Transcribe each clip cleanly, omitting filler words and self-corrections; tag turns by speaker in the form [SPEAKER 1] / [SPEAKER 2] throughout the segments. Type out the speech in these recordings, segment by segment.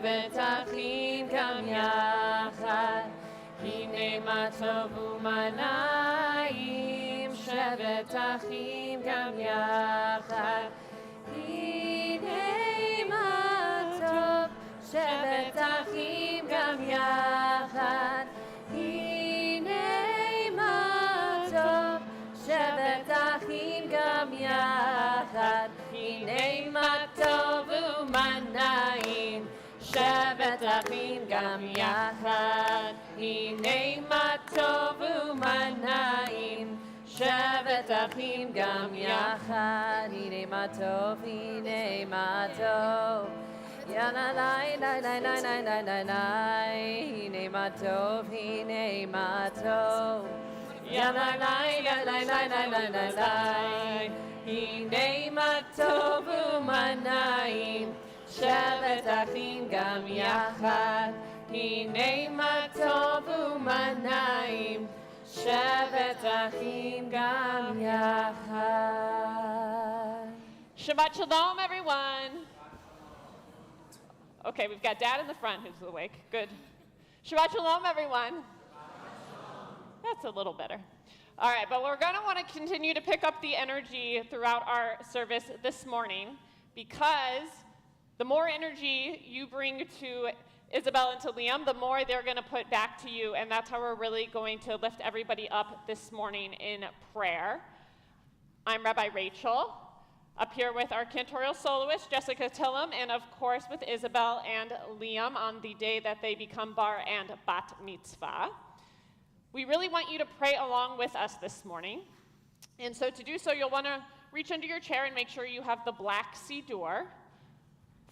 [SPEAKER 1] שבת אחים גם יחד, הנה מה טוב ומה נעים, שבת אחים גם יחד, הנה מה טוב, שבת אחים גם יחד, הנה מה טוב, שבת אחים גם יחד, הנה מה טוב ומה נעים, שבת אחים גם יחד, הנה מה טוב ומה נעים, שבת אחים גם יחד, הנה מה טוב, הנה מה טוב, יאללה לי לי לי לי לי לי לי לי, הנה מה טוב, הנה מה טוב, יאללה לי לי לי לי לי לי לי לי, הנה מה טוב ומה נעים, שבת אחים גם יחד, הנה מה טוב ומה נעים, שבת אחים גם יחד.
[SPEAKER 2] Shabbat Shalom, everyone. Okay, we've got Dad in the front who's awake. Good. Shabbat Shalom, everyone. That's a little better. All right, but we're going to want to continue to pick up the energy throughout our service this morning, because the more energy you bring to Isabel and to Liam, the more they're going to put back to you, and that's how we're really going to lift everybody up this morning in prayer. I'm Rabbi Rachel, up here with our cantorial soloist, Jessica Tillum, and of course with Isabel and Liam on the day that they become bar and bat mitzvah. We really want you to pray along with us this morning. And so to do so, you'll want to reach under your chair and make sure you have the black siddur.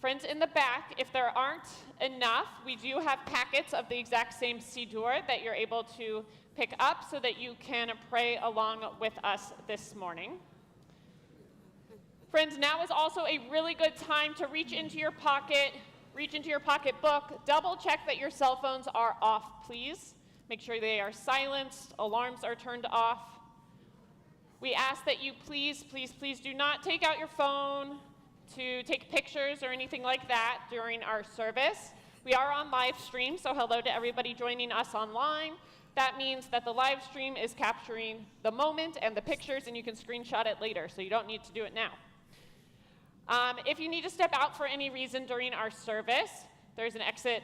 [SPEAKER 2] Friends, in the back, if there aren't enough, we do have packets of the exact same siddur that you're able to pick up so that you can pray along with us this morning. Friends, now is also a really good time to reach into your pocketbook, double check that your cell phones are off, please. Make sure they are silenced, alarms are turned off. We ask that you please, please, please do not take out your phone to take pictures or anything like that during our service. We are on live stream, so hello to everybody joining us online. That means that the live stream is capturing the moment and the pictures, and you can screenshot it later, so you don't need to do it now. If you need to step out for any reason during our service, there's an exit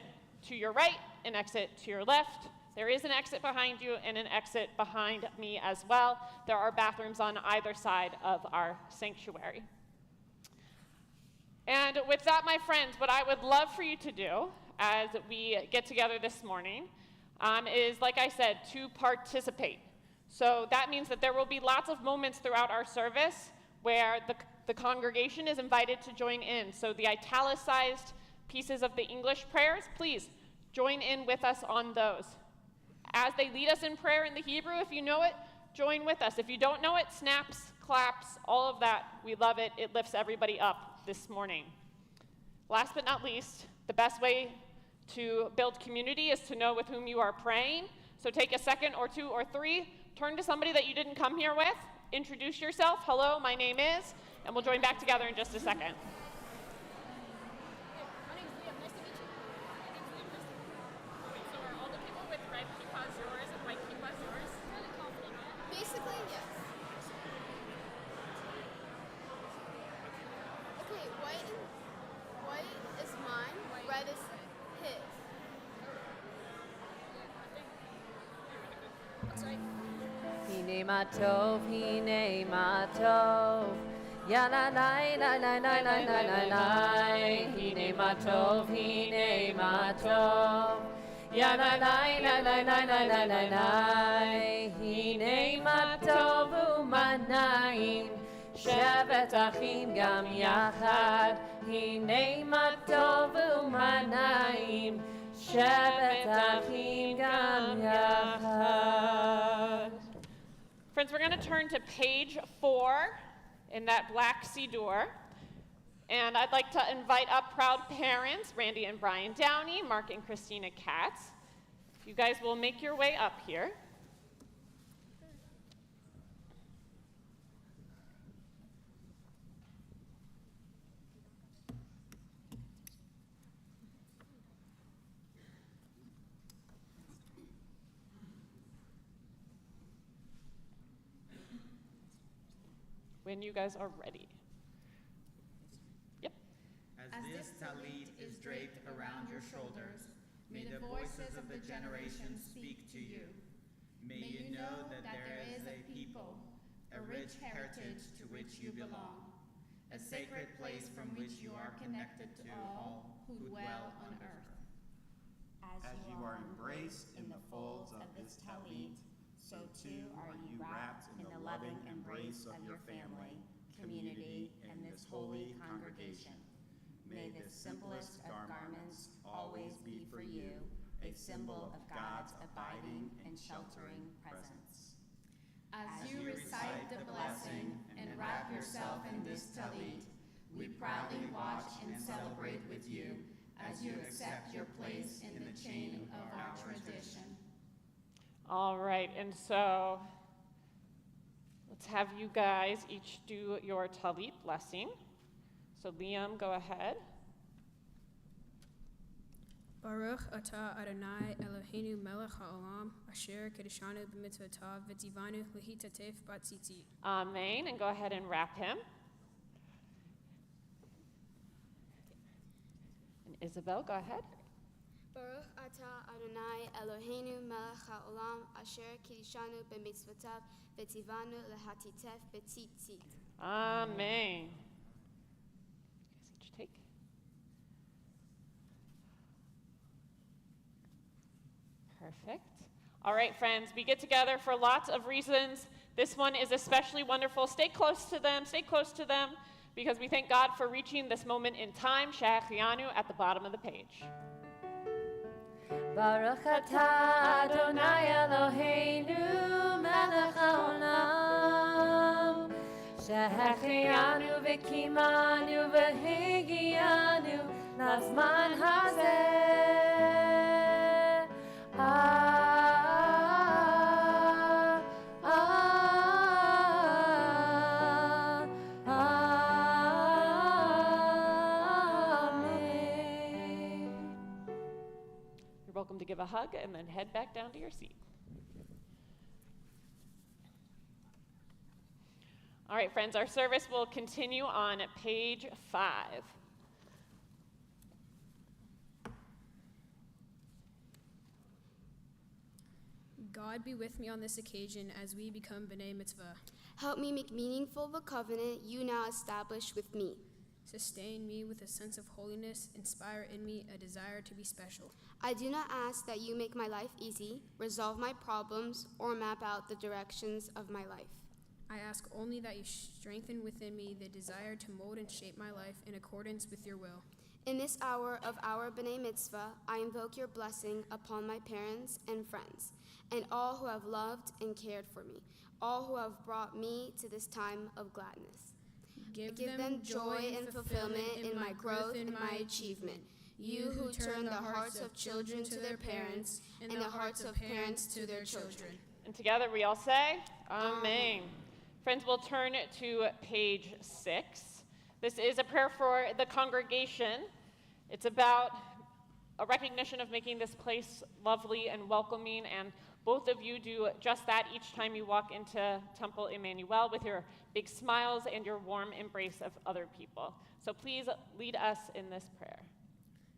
[SPEAKER 2] to your right, an exit to your left. There is an exit behind you and an exit behind me as well. There are bathrooms on either side of our sanctuary. And with that, my friends, what I would love for you to do as we get together this morning is, like I said, to participate. So that means that there will be lots of moments throughout our service where the congregation is invited to join in. So the italicized pieces of the English prayers, please join in with us on those. As they lead us in prayer in the Hebrew, if you know it, join with us. If you don't know it, snaps, claps, all of that, we love it. It lifts everybody up this morning. Last but not least, the best way to build community is to know with whom you are praying. So take a second or two or three, turn to somebody that you didn't come here with, introduce yourself. Hello, my name is, and we'll join back together in just a second.
[SPEAKER 1] Hine ma tov, hine ma tov, ya la la la la la la la la la. Hine ma tov, hine ma tov, ya la la la la la la la la la. Hine ma tov u'ma na'im, shevet achim gam yachad. Hine ma tov u'ma na'im, shevet achim gam yachad.
[SPEAKER 2] Friends, we're going to turn to page 4 in that black siddur. And I'd like to invite up proud parents, Randy and Brian Downey, Mark and Christina Katz. If you guys will make your way up here. when you guys are ready. Yep.
[SPEAKER 3] As this talit is draped around your shoulders, may the voices of the generations speak to you. May you know that there is a people, a rich heritage to which you belong, a sacred place from which you are connected to all who dwell on earth.
[SPEAKER 4] As you are embraced in the folds of this talit, so too are you wrapped in the loving embrace of your family, community, and this holy congregation. May the simplest of garments always be for you a symbol of God's abiding and sheltering presence.
[SPEAKER 3] As you recite the blessing and wrap yourself in this talit, we proudly watch and celebrate with you as you accept your place in the chain of our tradition.
[SPEAKER 2] All right, and so let's have you guys each do your talit blessing. So Liam, go ahead.
[SPEAKER 5] Baruch atah Adonai Eloheinu melech haolam asher kedeshanu b'mitzvotav v'tivanu lehitatef b'tzitzit.
[SPEAKER 2] Amen, and go ahead and wrap him. And Isabel, go ahead.
[SPEAKER 6] Baruch atah Adonai Eloheinu melech haolam asher kiddushanu b'mitzvotav v'tivanu lehatitef b'tzitzit.
[SPEAKER 2] Amen. You guys each take. Perfect. All right, friends, we get together for lots of reasons. This one is especially wonderful. Stay close to them, because we thank God for reaching this moment in time. She'achrianu at the bottom of the page.
[SPEAKER 1] Baruch atah Adonai Eloheinu melech haolam she'achrianu v'kimanu v'higianu lazman hazeh.
[SPEAKER 2] You're welcome to give a hug and then head back down to your seat. All right, friends, our service will continue on page 5.
[SPEAKER 5] God be with me on this occasion as we become B'nai Mitzvah.
[SPEAKER 6] Help me make meaningful the covenant you now establish with me.
[SPEAKER 5] Sustain me with a sense of holiness, inspire in me a desire to be special.
[SPEAKER 6] I do not ask that you make my life easy, resolve my problems, or map out the directions of my life.
[SPEAKER 5] I ask only that you strengthen within me the desire to mold and shape my life in accordance with your will.
[SPEAKER 6] In this hour of our B'nai Mitzvah, I invoke your blessing upon my parents and friends, and all who have loved and cared for me, all who have brought me to this time of gladness.
[SPEAKER 5] Give
[SPEAKER 6] them joy and fulfillment in my growth and my achievement. You who turn the hearts of children to their parents and the hearts of parents to their children.
[SPEAKER 2] And together we all say, Amen. Friends, we'll turn to page 6. This is a prayer for the congregation. It's about a recognition of making this place lovely and welcoming, and both of you do just that each time you walk into Temple Emanu-El with your big smiles and your warm embrace of other people. So please lead us in this prayer.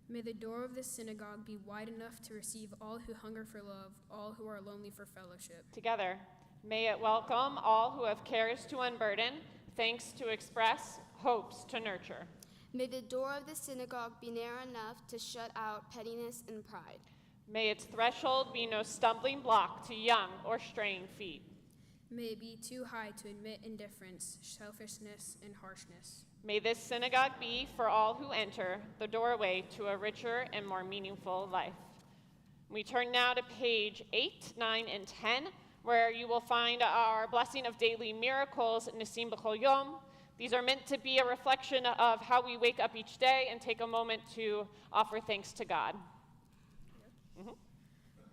[SPEAKER 5] May the door of this synagogue be wide enough to receive all who hunger for love, all who are lonely for fellowship.
[SPEAKER 2] Together, may it welcome all who have cares to unburden, thanks to express, hopes to nurture.
[SPEAKER 6] May the door of the synagogue be narrow enough to shut out pettiness and pride.
[SPEAKER 2] May its threshold be no stumbling block to young or straying feet.
[SPEAKER 5] May it be too high to admit indifference, selfishness, and harshness.
[SPEAKER 2] May this synagogue be, for all who enter, the doorway to a richer and more meaningful life. We turn now to page 8, 9, and 10, where you will find our blessing of daily miracles, Nisim B'chol Yom. These are meant to be a reflection of how we wake up each day and take a moment to offer thanks to God.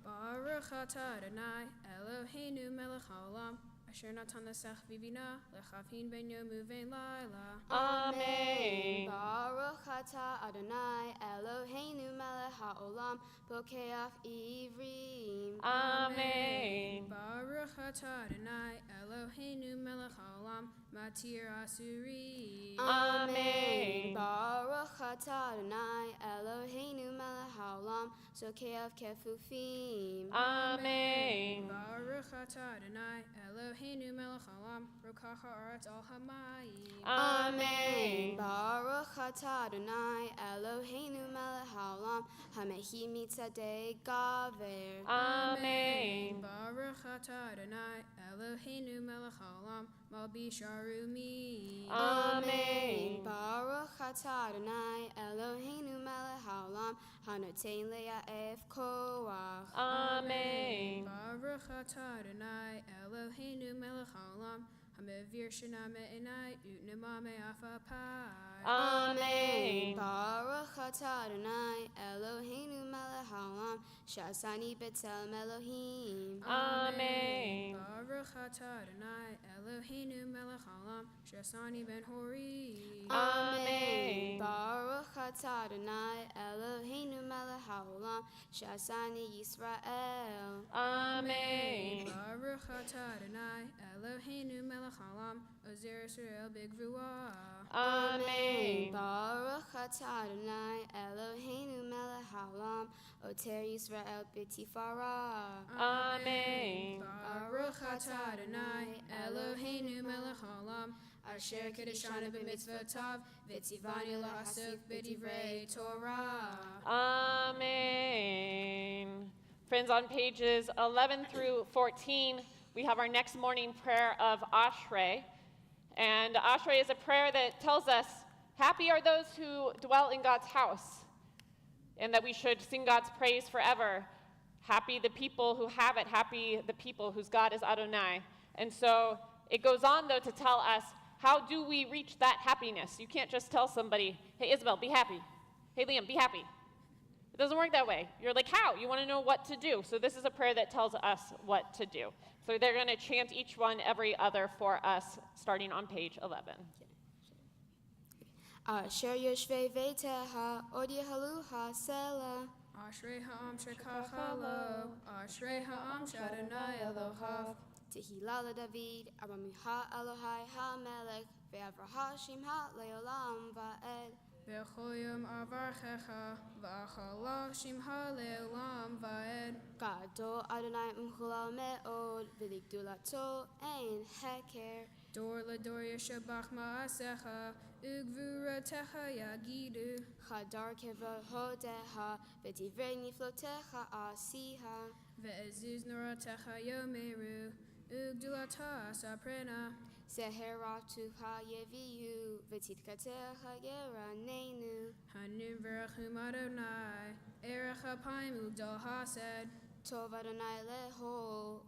[SPEAKER 5] Baruch atah Adonai Eloheinu melech haolam asher natan lesach vivina lechavhin ben yom uvein laila.
[SPEAKER 2] Amen.
[SPEAKER 6] Baruch atah Adonai Eloheinu melech haolam pokeach ivrim.
[SPEAKER 2] Amen.
[SPEAKER 5] Baruch atah Adonai Eloheinu melech haolam Matir Asuri.
[SPEAKER 2] Amen.
[SPEAKER 6] Baruch atah Adonai Eloheinu melech haolam, Zokeav kefufim.
[SPEAKER 2] Amen.
[SPEAKER 5] Baruch atah Adonai Eloheinu melech haolam, Rokach haaretz al hamayim.
[SPEAKER 2] Amen.
[SPEAKER 6] Baruch atah Adonai Eloheinu melech haolam, Hamehi mitzadei gaver.
[SPEAKER 2] Amen.
[SPEAKER 5] Baruch atah Adonai Eloheinu melech haolam, Malbi sharumi.
[SPEAKER 2] Amen.
[SPEAKER 6] Baruch atah Adonai Eloheinu melech haolam, Hanotein le'aef koach.
[SPEAKER 2] Amen.
[SPEAKER 5] Baruch atah Adonai Eloheinu melech haolam, Hamevir shana me'enai utnema me'afapai.
[SPEAKER 2] Amen.
[SPEAKER 6] Baruch atah Adonai Eloheinu melech haolam, Shasani b'tzelem Elohim.
[SPEAKER 2] Amen.
[SPEAKER 5] Baruch atah Adonai Eloheinu melech haolam, Shasani ben Hori.
[SPEAKER 2] Amen.
[SPEAKER 6] Baruch atah Adonai Eloheinu melech haolam, Shasani Yisrael.
[SPEAKER 2] Amen.
[SPEAKER 5] Baruch atah Adonai Eloheinu melech haolam, Ozer Yisrael b'gvura.
[SPEAKER 2] Amen.
[SPEAKER 6] Baruch atah Adonai Eloheinu melech haolam, Oter Yisrael b'tifara.
[SPEAKER 2] Amen.
[SPEAKER 5] Baruch atah Adonai Eloheinu melech haolam, Asher kedeshanu b'mitzvotav, v'tzivanu lahasuk b'divrei Torah.
[SPEAKER 2] Amen. Friends, on pages 11 through 14, we have our next morning prayer of Ashrei. And Ashrei is a prayer that tells us, happy are those who dwell in God's house, and that we should sing God's praise forever. Happy the people who have it, happy the people whose God is Adonai. And so it goes on, though, to tell us, how do we reach that happiness? You can't just tell somebody, hey, Isabel, be happy. Hey, Liam, be happy. It doesn't work that way. You're like, how? You want to know what to do. So this is a prayer that tells us what to do. So they're going to chant each one every other for us, starting on page 11.
[SPEAKER 6] Asher yoshvei veiteha, od yehalu ha'sela.
[SPEAKER 5] Ashrei ha'am shekachalo, Ashrei ha'am shadonai Elohav.
[SPEAKER 6] Tehillah LeDavid, Abramiha Elohai HaMelech, Ve'avraha Shimha Le'olam Va'ed.
[SPEAKER 5] V'choyim avarchecha, v'achala shimha le'olam va'ed.
[SPEAKER 6] Gadol Adonai M'chulal Me'od, V'ligdulato Ein Heker.
[SPEAKER 5] Dor ledor yeshabach ma'asecha, ugvuratecha yagidu.
[SPEAKER 6] Chadar Kevohodeha, V'divrei Niflotecha Asiha.
[SPEAKER 5] Ve'ezuz noratecha yomeru, ugdulata saprena.
[SPEAKER 6] Seheratuha Yevihu, V'titkatecha Yeranenu.
[SPEAKER 5] Hanun v'rachum Adonai, erech apayim ugdal hased.
[SPEAKER 6] Tov Adonai Leho,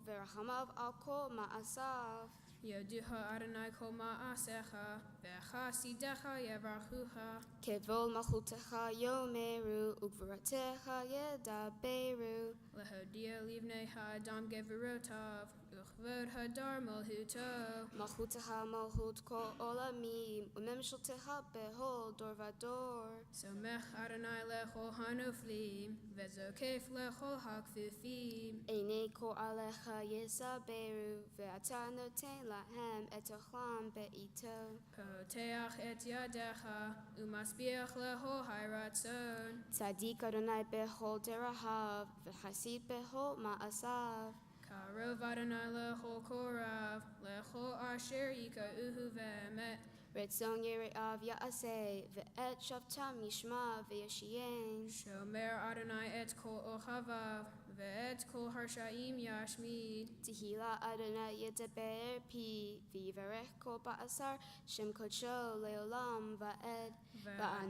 [SPEAKER 6] V'rachamav Al Kol Ma'asav.
[SPEAKER 5] Yoduha Adonai kol ma'asecha, v'chasidecha yevrachucha.
[SPEAKER 6] Kevol Malchutecha Yomeru, Ugvuratecha Yedaberu.
[SPEAKER 5] Lehodia livnei ha'adam gevurotav, uchvod hadar malhuto.
[SPEAKER 6] Malchutecha Malchut Kol Olamim, Umemshaltecha Behol Dor Vador.
[SPEAKER 5] Somech Adonai lechol hanoflim, vezokef lechol hakfufim.
[SPEAKER 6] Einei Kol Alecha Yesaberu, Ve'ata Noten Lahem Et Ochlam Be'ito.
[SPEAKER 5] Poteach et yadecha, umasbiach lechol hayratzon.
[SPEAKER 6] Tzadik Adonai Behol Derahav, V'chasid Behol Ma'asav.
[SPEAKER 5] Karov Adonai lechol korav, lechol asher yika'uhu ve'emet.
[SPEAKER 6] Retzon Yere'av Ya'aseh, Ve'et Shavtam Yishma Ve'yashien.
[SPEAKER 5] Shomer Adonai et kol ochavav, ve'et kol harshaim yashmid.
[SPEAKER 6] Tehillah Adonai Yedaber Pi, V'yivarech Kol Ba'asar, Shem Kodsho Le'olam Va'ed.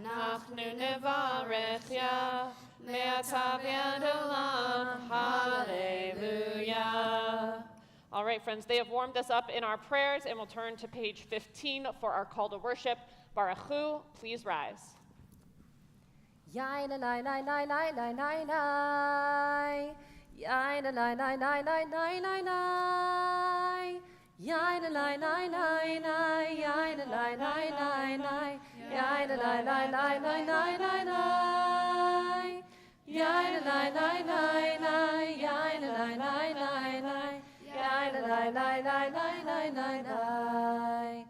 [SPEAKER 2] Nachnu nevarech ya, me'ata v'ad olam, hallelujah. All right, friends, they have warmed us up in our prayers, and we'll turn to page 15 for our call to worship. Baruch Hu, please rise.
[SPEAKER 1] Yai na nai nai nai nai nai nai nai. Yai na nai nai nai nai nai nai nai. Yai na nai nai nai nai. Yai na nai nai nai nai. Yai na nai nai nai nai nai nai nai. Yai na nai nai nai nai. Yai na nai nai nai nai. Yai na nai nai nai nai nai nai nai.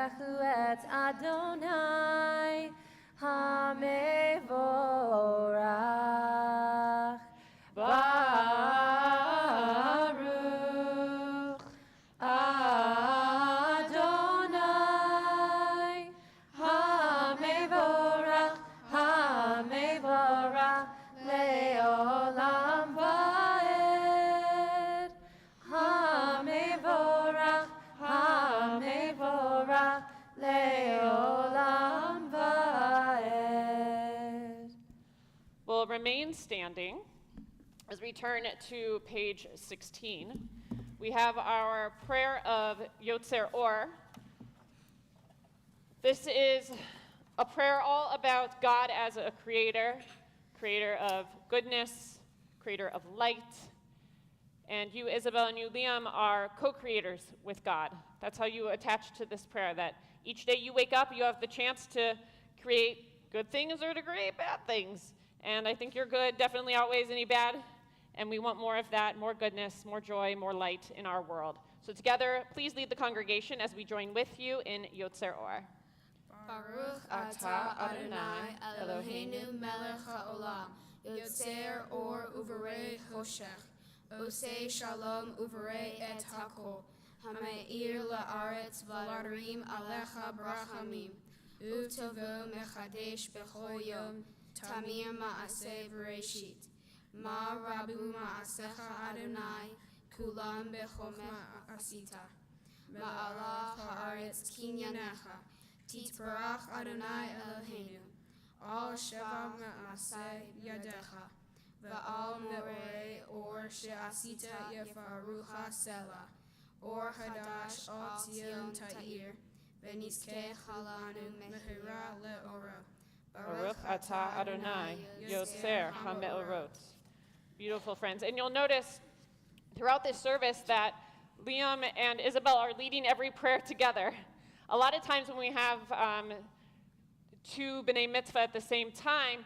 [SPEAKER 1] Baruchu et Adonai HaMevorach. Baruch Adonai HaMevorach, HaMevorach le'olam va'ed. HaMevorach, HaMevorach le'olam va'ed.
[SPEAKER 2] We'll remain standing as we turn to page 16. We have our prayer of Yotzer Or. This is a prayer all about God as a creator, creator of goodness, creator of light. And you, Isabel, and you, Liam, are co-creators with God. That's how you attach to this prayer, that each day you wake up, you have the chance to create good things or to create bad things. And I think your good definitely outweighs any bad. And we want more of that, more goodness, more joy, more light in our world. So together, please lead the congregation as we join with you in Yotzer Or.
[SPEAKER 6] Baruch atah Adonai Eloheinu melech haolam, Yotzer or uvarei hoshech, osei shalom uvarei et hakol, hameir la'aretz v'larim alecha brachamim, u'tovo mechadesh b'chol yom, tamir ma'aseh v'reshit. Ma rabu ma'asecha Adonai, kulam b'chomech asita. Ma'ala ha'aretz kinyanecha, titbarach Adonai Eloheinu. Al sheva ma'aseh yadecha, va'al me'orei or she'asita yefarucha sela, or hadash al tzion ta'ir, v'nizkeh halanu mehira le'oro.
[SPEAKER 2] Baruch atah Adonai, Yotzer HaMeorot. Beautiful, friends. And you'll notice throughout this service that Liam and Isabel are leading every prayer together. A lot of times when we have two B'nai Mitzvah at the same time,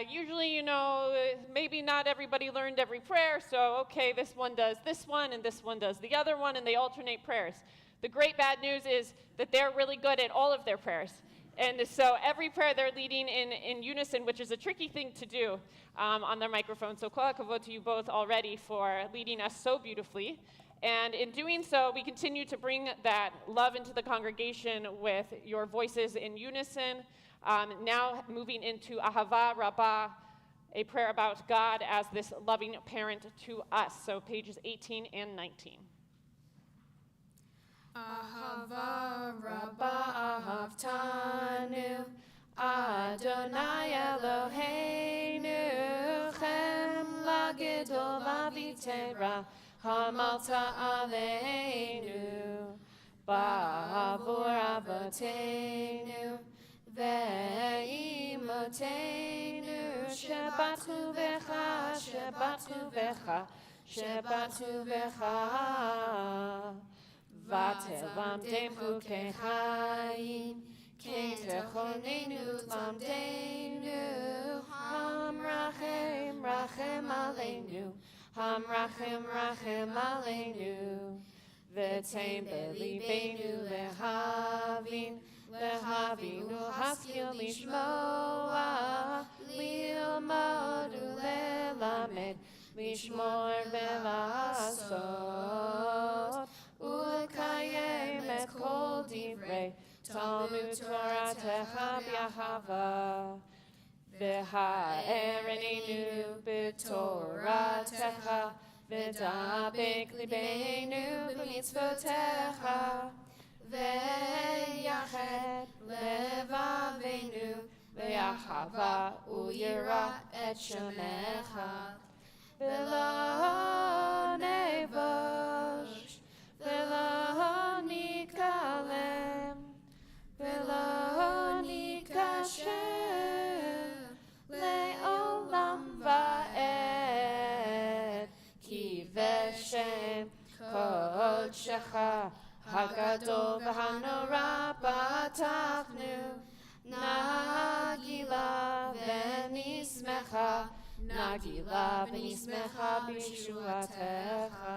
[SPEAKER 2] usually, maybe not everybody learned every prayer, so okay, this one does this one, and this one does the other one, and they alternate prayers. The great bad news is that they're really good at all of their prayers. And so every prayer they're leading in unison, which is a tricky thing to do on their microphone. So kol hakavod to you both already for leading us so beautifully. And in doing so, we continue to bring that love into the congregation with your voices in unison. Now moving into Ahava Rabbah, a prayer about God as this loving parent to us. So pages 18 and 19.
[SPEAKER 1] Ahava Rabbah ahavtanu, Adonai Eloheinu, chem lagidol v'vitera, hamalta aleinu, ba'avur avoteinu, ve'imotenu, shebatu v'cha, shebatu v'cha, shebatu v'cha. Vatelamdem chukei chayim, kein techonenu tlamdenu, ham rachem rachem aleinu, ham rachem rachem aleinu, v'tein belibeinu lehavin, lehavinu haskil lishmoa, lilmod ulelamed, lishmor ve'lasot. Ulekayem et kol divrei Talmud Toratecha b'Ahava v'ha'erenenu b'Toratecha v'dabek libeinu b'mitzvotecha v'yached levavenu v'Ahava u'yira et shemecha v'lo nevosh v'lo nikalem, v'lo nikasher, le'olam va'ed, ki v'shem kodshecha, hagadol v'hanora batachnu, nagila v'nismecha, nagila v'nismecha b'yeshuatecha.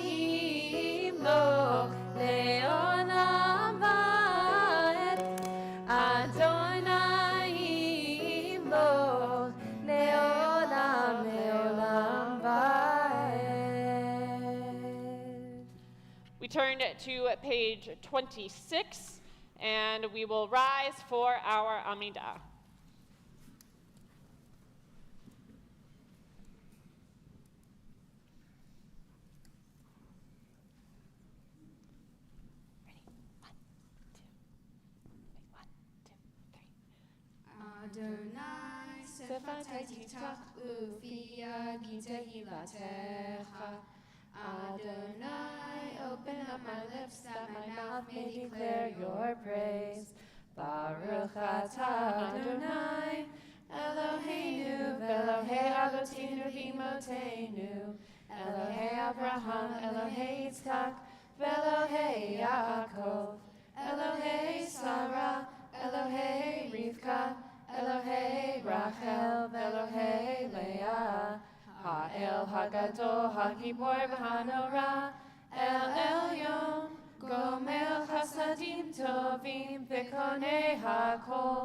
[SPEAKER 2] turn to page 26, and we will rise for our Amidah.
[SPEAKER 5] Adonai, sefatei tiftach ufia gitehi latecha. Adonai, open up my lips that my mouth may declare your praise. Baruch atah Adonai, Eloheinu, Elohei Avotinu v'imotenu, Elohei Abraham, Elohei Yitzchak, Elohei Yaakov, Elohei Sarah, Elohei Rivka, Elohei Rachel, Elohei Leah, Ha'el Hagadol, Hagibor v'Hanora, El Elyon, Gomel Chasadim Tovim, V'konei Hakol,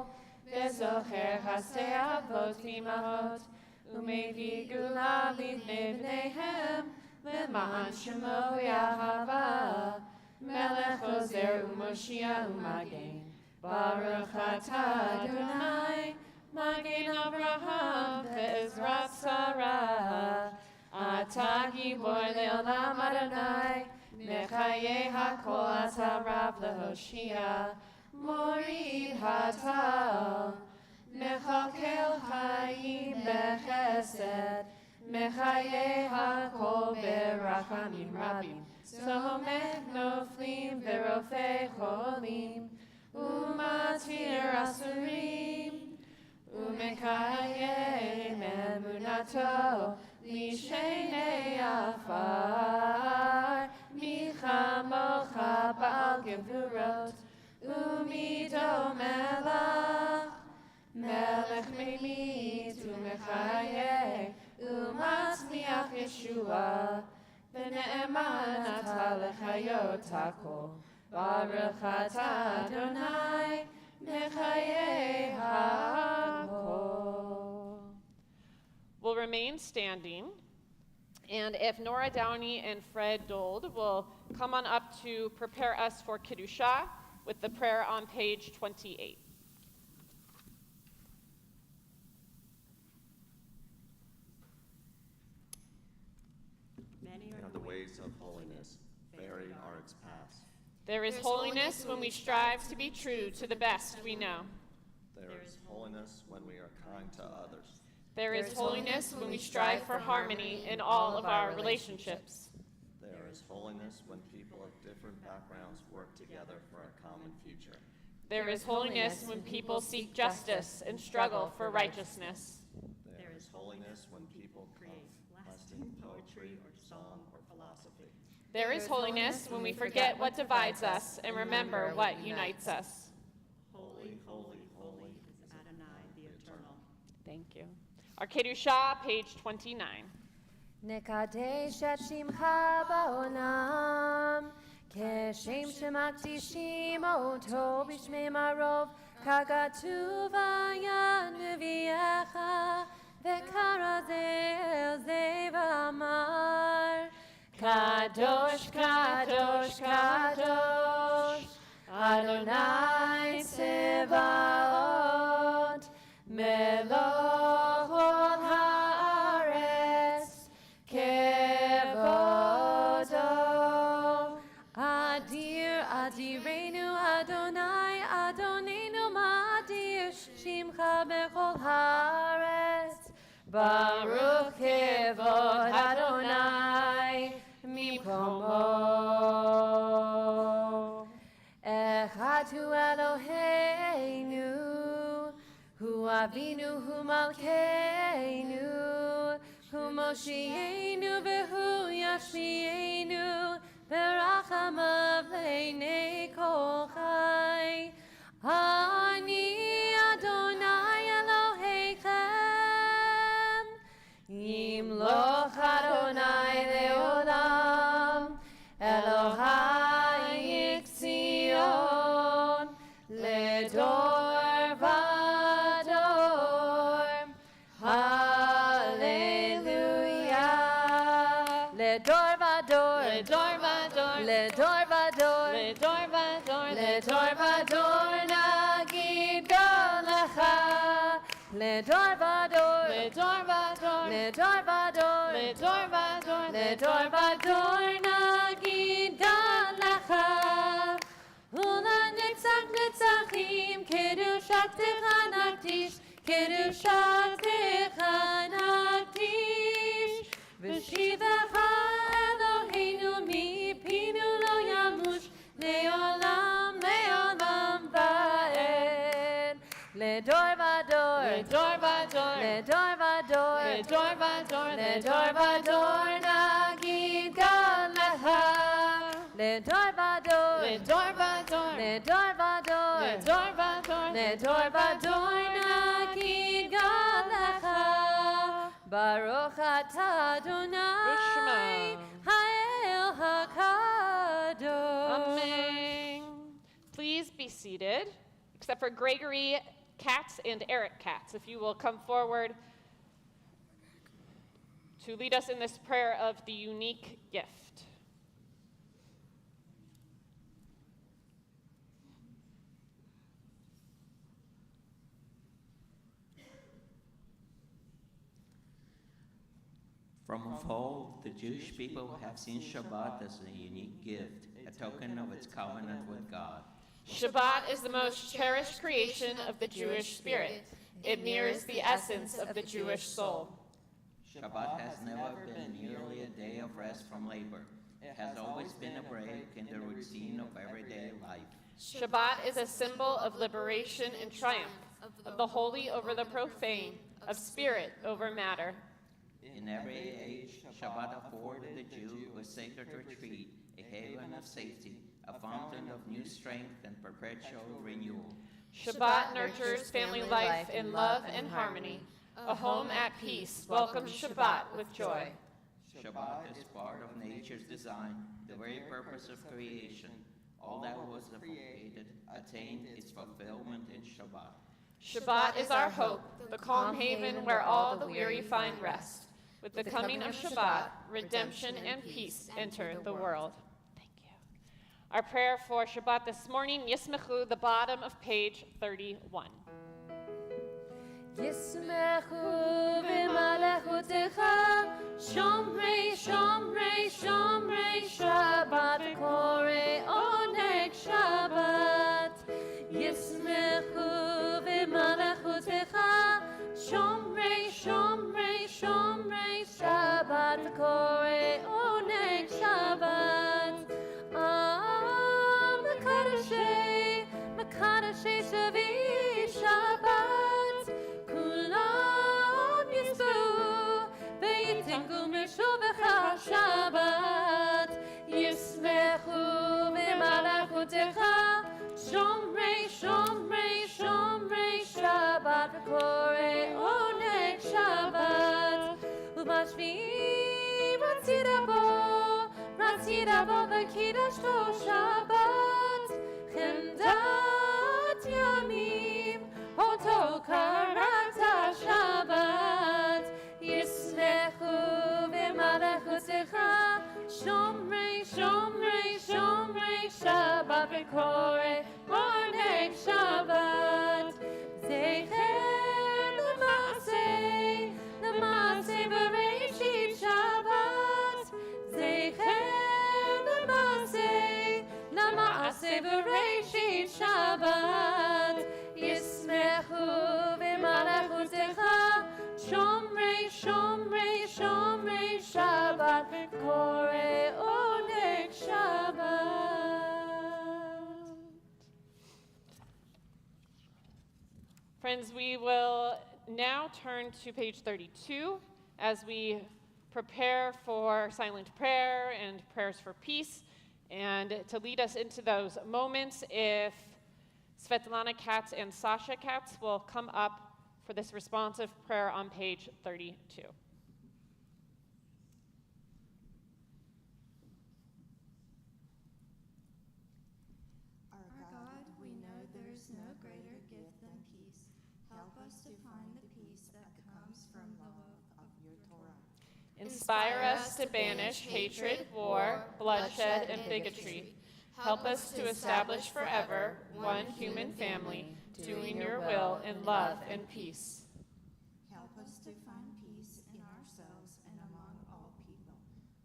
[SPEAKER 5] V'zocher Hasei Avot v'imahot, Umevi Gula Livnei B'neihem, L'ma'an Shemo Yahava, Melech Ozer U'Moshia U'Magen, Baruch atah Adonai, Magen Avraham ve'ezrat Sarah. Atah gibor le'olam Adonai, Mechaye hakol atah Rav le'Hoshia, Morid hatal, Mechakel hayim bechesed, Mechaye hakol berachamim rabim, Somech noflim ve'rofei cholim, Umatir asurim, umekayem emunato, lishenei afar, michamocha ba'al gevurot, umido melach, melech memit, umechayeh, umatzmiach Yeshua, v'ne'eman atah lechayot hakol. Baruch atah Adonai, Mechayeh hakol.
[SPEAKER 2] We'll remain standing, and if Nora Downey and Fred Dold will come on up to prepare us for Kiddusha with the prayer on page 28.
[SPEAKER 4] Many are the ways of holiness, varied are its paths.
[SPEAKER 2] There is holiness when we strive to be true to the best we know.
[SPEAKER 4] There is holiness when we are kind to others.
[SPEAKER 2] There is holiness when we strive for harmony in all of our relationships.
[SPEAKER 4] There is holiness when people of different backgrounds work together for a common future.
[SPEAKER 2] There is holiness when people seek justice and struggle for righteousness.
[SPEAKER 4] There is holiness when people create lasting poetry or song or philosophy.
[SPEAKER 2] There is holiness when we forget what divides us and remember what unites us.
[SPEAKER 4] Holy, holy, holy is Adonai the Eternal.
[SPEAKER 2] Thank you. Our Kiddusha, page 29.
[SPEAKER 1] נקדש את שמך בעולם, כשם שמקדישים אותו בשמי הרוב, ככתוב היה נביאך, וקרא זה אל זה ואמר, קדוש, קדוש, קדוש, אדוני צבאות, מלוך כל הארץ, כבודו. אדיר, אדירנו, אדוני, אדוננו, מאדיר שמך בכל הארץ. ברוך כבוד אדוני ממקומו. אחד הוא אלוהינו, הוא אבינו, הוא מלכנו, הוא מושיענו והוא ישמיענו, ברחמיו לעיני כל חי. אני אדוני אלוהיכם, ימלוך אדוני לעולם, אלוהי ציון, לדור ודור. הללויה. לדור ודור, לדור ודור, לדור ודור,
[SPEAKER 2] לדור ודור,
[SPEAKER 1] לדור ודור נגיד גאלך. לדור ודור,
[SPEAKER 2] לדור ודור,
[SPEAKER 1] לדור ודור,
[SPEAKER 2] לדור ודור,
[SPEAKER 1] לדור ודור נגיד גאלך. ולנצח נצחים קדושתך נקדיש, קדושתך נקדיש. ושיבך אלוהינו מפינו לא ימוש, לעולם לעולם ועד. לדור ודור,
[SPEAKER 2] לדור ודור,
[SPEAKER 1] לדור ודור,
[SPEAKER 2] לדור ודור,
[SPEAKER 1] לדור ודור נגיד גאלך. לדור ודור,
[SPEAKER 2] לדור ודור,
[SPEAKER 1] לדור ודור,
[SPEAKER 2] לדור ודור,
[SPEAKER 1] לדור ודור נגיד גאלך. ברוך אתה אדוני האל הקדוש.
[SPEAKER 2] Amen. Please be seated, except for Gregory Katz and Eric Katz. If you will come forward to lead us in this prayer of the unique gift.
[SPEAKER 7] From of old, the Jewish people have seen Shabbat as a unique gift, a token of its covenant with God.
[SPEAKER 2] Shabbat is the most cherished creation of the Jewish spirit. It mirrors the essence of the Jewish soul.
[SPEAKER 7] Shabbat has never been merely a day of rest from labor. It has always been a break in the routine of everyday life.
[SPEAKER 2] Shabbat is a symbol of liberation and triumph, of the holy over the profane, of spirit over matter.
[SPEAKER 7] In every age, Shabbat afforded the Jew a sacred retreat, a haven of safety, a fountain of new strength and perpetual renewal.
[SPEAKER 2] Shabbat nurtures family life in love and harmony. A home at peace welcomes Shabbat with joy.
[SPEAKER 7] Shabbat is part of nature's design, the very purpose of creation. All that was created attained its fulfillment in Shabbat.
[SPEAKER 2] Shabbat is our hope, the calm haven where all the weary find rest. With the coming of Shabbat, redemption and peace enter the world. Thank you. Our prayer for Shabbat this morning, Yismechu, the bottom of page 31.
[SPEAKER 1] ישמחו במלכותך, שומרי שומרי שומרי שבת, קורא עונג שבת. ישמחו במלכותך, שומרי שומרי שומרי שבת, קורא עונג שבת. מקדשי סביב שבת, כולם יספו ויתנגו משובך שבת. ישמחו במלכותך, שומרי שומרי שומרי שבת, וקורא עונג שבת. ובשביעי רצית בו וקידשתו שבת, חמדת ימים אותו קראת שבת. ישמחו במלכותך, שומרי שומרי שומרי שבת, וקורא עונג שבת. זכר למעשה בראשית שבת, זכר למעשה בראשית שבת. ישמחו במלכותך, שומרי שומרי שומרי שבת, קורא עונג שבת.
[SPEAKER 2] Friends, we will now turn to page 32 as we prepare for silent prayer and prayers for peace. And to lead us into those moments, if Svetlana Katz and Sasha Katz will come up for this responsive prayer on page 32.
[SPEAKER 8] Our God, we know there is no greater gift than peace. Help us to find the peace that comes from the love of your Torah.
[SPEAKER 2] Inspire us to banish hatred, war, bloodshed, and bigotry. Help us to establish forever one human family, doing your will in love and peace.
[SPEAKER 8] Help us to find peace in ourselves and among all people.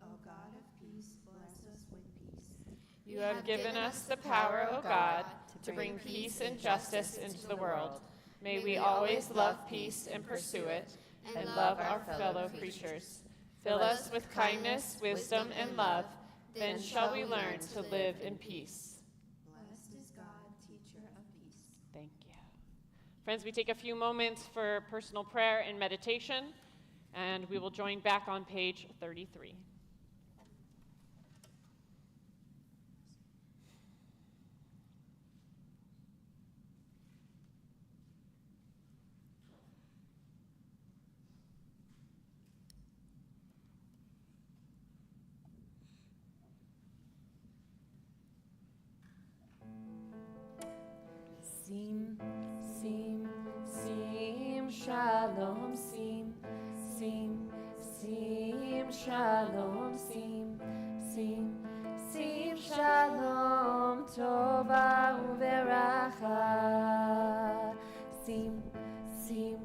[SPEAKER 8] O God of peace, bless us with peace.
[SPEAKER 2] You have given us the power, O God, to bring peace and justice into the world. May we always love peace and pursue it, and love our fellow creatures. Fill us with kindness, wisdom, and love, then shall we learn to live in peace.
[SPEAKER 8] Blessed is God, teacher of peace.
[SPEAKER 2] Thank you. Friends, we take a few moments for personal prayer and meditation, and we will join back on page 33.
[SPEAKER 1] Sim, sim, sim, shalom, sim, sim, sim, shalom, sim, sim, sim, shalom, tova uveracha. Sim, sim,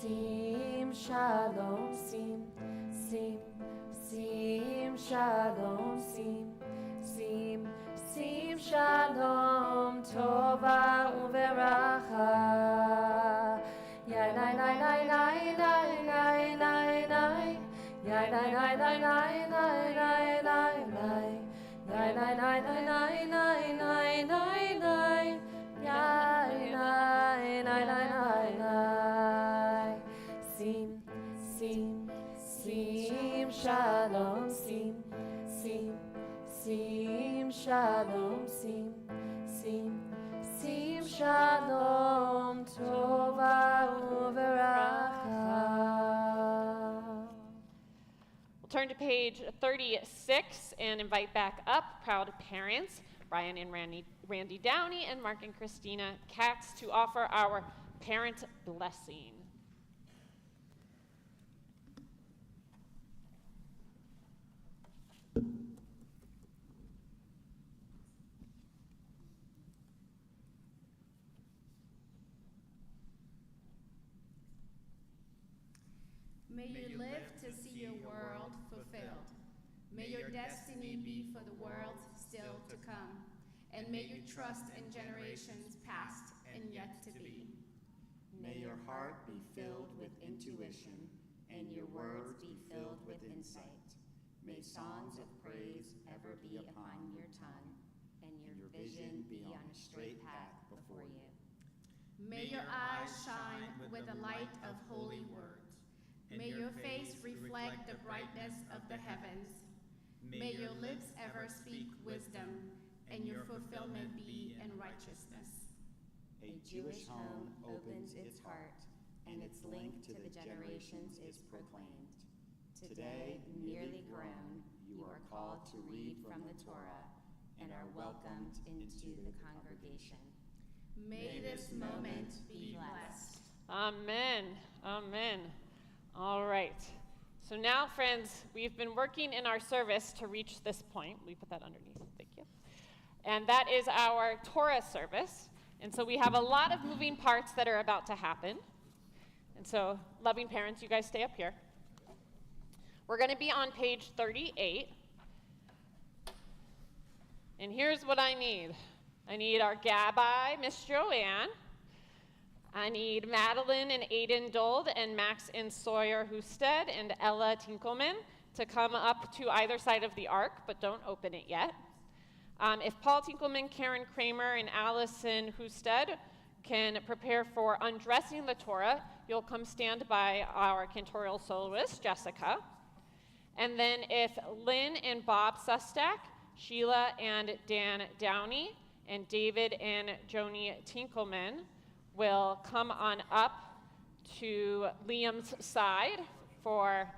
[SPEAKER 1] sim, shalom, sim, sim, sim, shalom, sim, sim, sim, shalom, tova uveracha. Yai nai nai nai nai nai nai nai nai. Yai nai nai nai nai nai nai nai nai. Yai nai nai nai nai nai nai nai nai. Yai nai nai nai nai nai. Sim, sim, sim, shalom, sim, sim, sim, shalom, sim, sim, sim, shalom, tova uveracha.
[SPEAKER 2] We'll turn to page 36 and invite back up proud parents, Brian and Randy Downey and Mark and Christina Katz, to offer our parent blessing.
[SPEAKER 9] May you live to see your world fulfilled. May your destiny be for the world still to come. And may you trust in generations past and yet to be.
[SPEAKER 4] May your heart be filled with intuition, and your words be filled with insight. May songs of praise ever be upon your tongue, and your vision be on a straight path before you.
[SPEAKER 9] May your eyes shine with the light of holy words. May your face reflect the brightness of the heavens. May your lips ever speak wisdom, and your fulfillment be in righteousness.
[SPEAKER 4] A Jewish home opens its heart, and its link to the generations is proclaimed. Today, nearly grown, you are called to read from the Torah and are welcomed into the congregation.
[SPEAKER 9] May this moment be blessed.
[SPEAKER 2] Amen. Amen. All right. So now, friends, we've been working in our service to reach this point. We put that underneath. Thank you. And that is our Torah service. And so we have a lot of moving parts that are about to happen. And so, loving parents, you guys stay up here. We're going to be on page 38. And here's what I need. I need our Gabbai, Miss Joanne. I need Madeline and Aiden Dold and Max and Sawyer Husted and Ella Tinkelman to come up to either side of the ark, but don't open it yet. If Paul Tinkelman, Karen Kramer, and Allison Husted can prepare for undressing the Torah, you'll come stand by our cantorial soloist, Jessica. And then if Lynn and Bob Sustak, Sheila and Dan Downey, and David and Joni Tinkelman will come on up to Liam's side for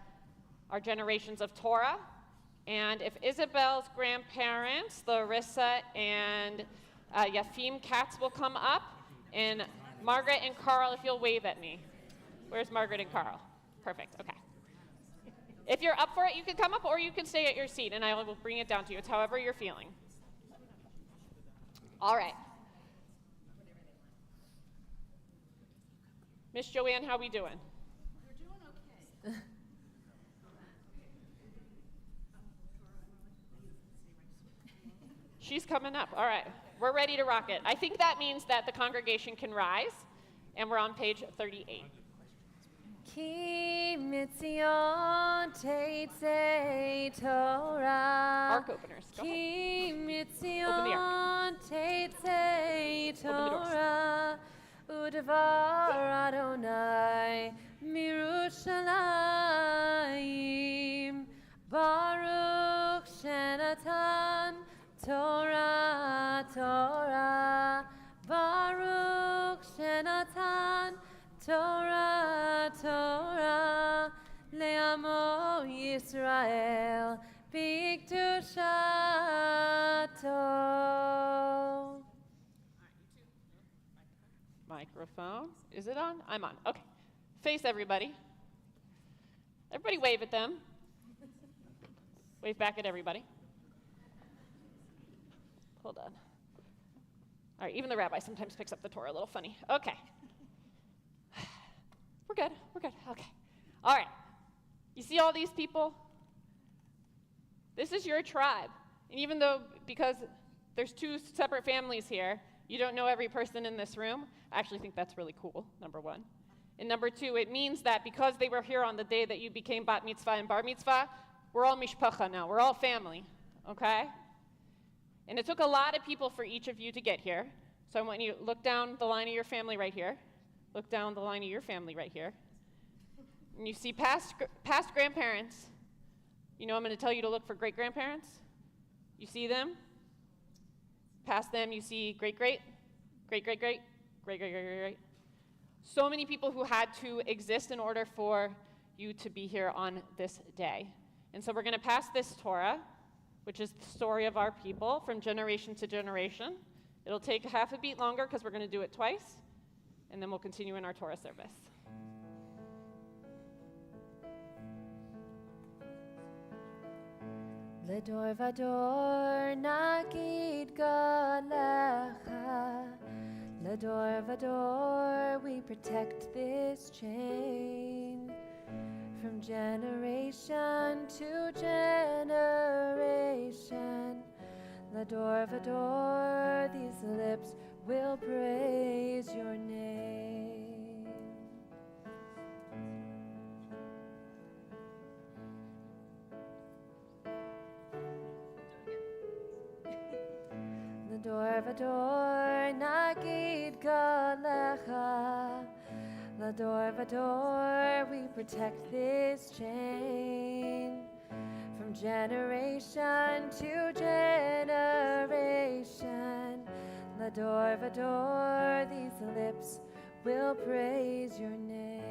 [SPEAKER 2] our generations of Torah. And if Isabel's grandparents, Larissa and Yafim Katz will come up, and Margaret and Carl, if you'll wave at me. Where's Margaret and Carl? Perfect, okay. If you're up for it, you can come up or you can stay at your seat and I will bring it down to you. It's however you're feeling. All right. Miss Joanne, how we doing?
[SPEAKER 9] We're doing okay.
[SPEAKER 2] She's coming up. All right. We're ready to rock it. I think that means that the congregation can rise, and we're on page 38.
[SPEAKER 1] Ki mitzion teitzei Torah.
[SPEAKER 2] Ark openers. Go ahead.
[SPEAKER 1] Ki
[SPEAKER 2] Open the
[SPEAKER 1] mitzion teitzei
[SPEAKER 2] Open the doors.
[SPEAKER 1] Torah. Udevar Adonai mirushalayim. Baruch shenatan Torah, Torah. Baruch shenatan Torah, Torah, le'amo Yisrael, b'kedushato.
[SPEAKER 2] Microphone. Is it on? I'm on. Okay. Face everybody. Everybody wave at them. Wave back at everybody. Hold on. All right, even the rabbi sometimes picks up the Torah a little funny. Okay. We're good. We're good. Okay. All right. You see all these people? This is your tribe. And even though, because there's two separate families here, you don't know every person in this room, I actually think that's really cool, number one. And number two, it means that because they were here on the day that you became bat mitzvah and bar mitzvah, we're all mishpacha now. We're all family, okay? And it took a lot of people for each of you to get here. So I want you to look down the line of your family right here. Look down the line of your family right here. And you see past grandparents. You know I'm going to tell you to look for great-grandparents. You see them. Past them, you see great-great, great-great-great, great-great-great-great. So many people who had to exist in order for you to be here on this day. And so we're going to pass this Torah, which is the story of our people from generation to generation. It'll take half a beat longer because we're going to do it twice, and then we'll continue in our Torah service.
[SPEAKER 1] Ledor vador nagid galecha. Ledor vador we protect this chain. From generation to generation, Lador Vador, these lips will praise your name. Lador Vador, Nagid Galecha. Lador Vador, we protect this chain. From generation to generation, Lador Vador, these lips will praise your name.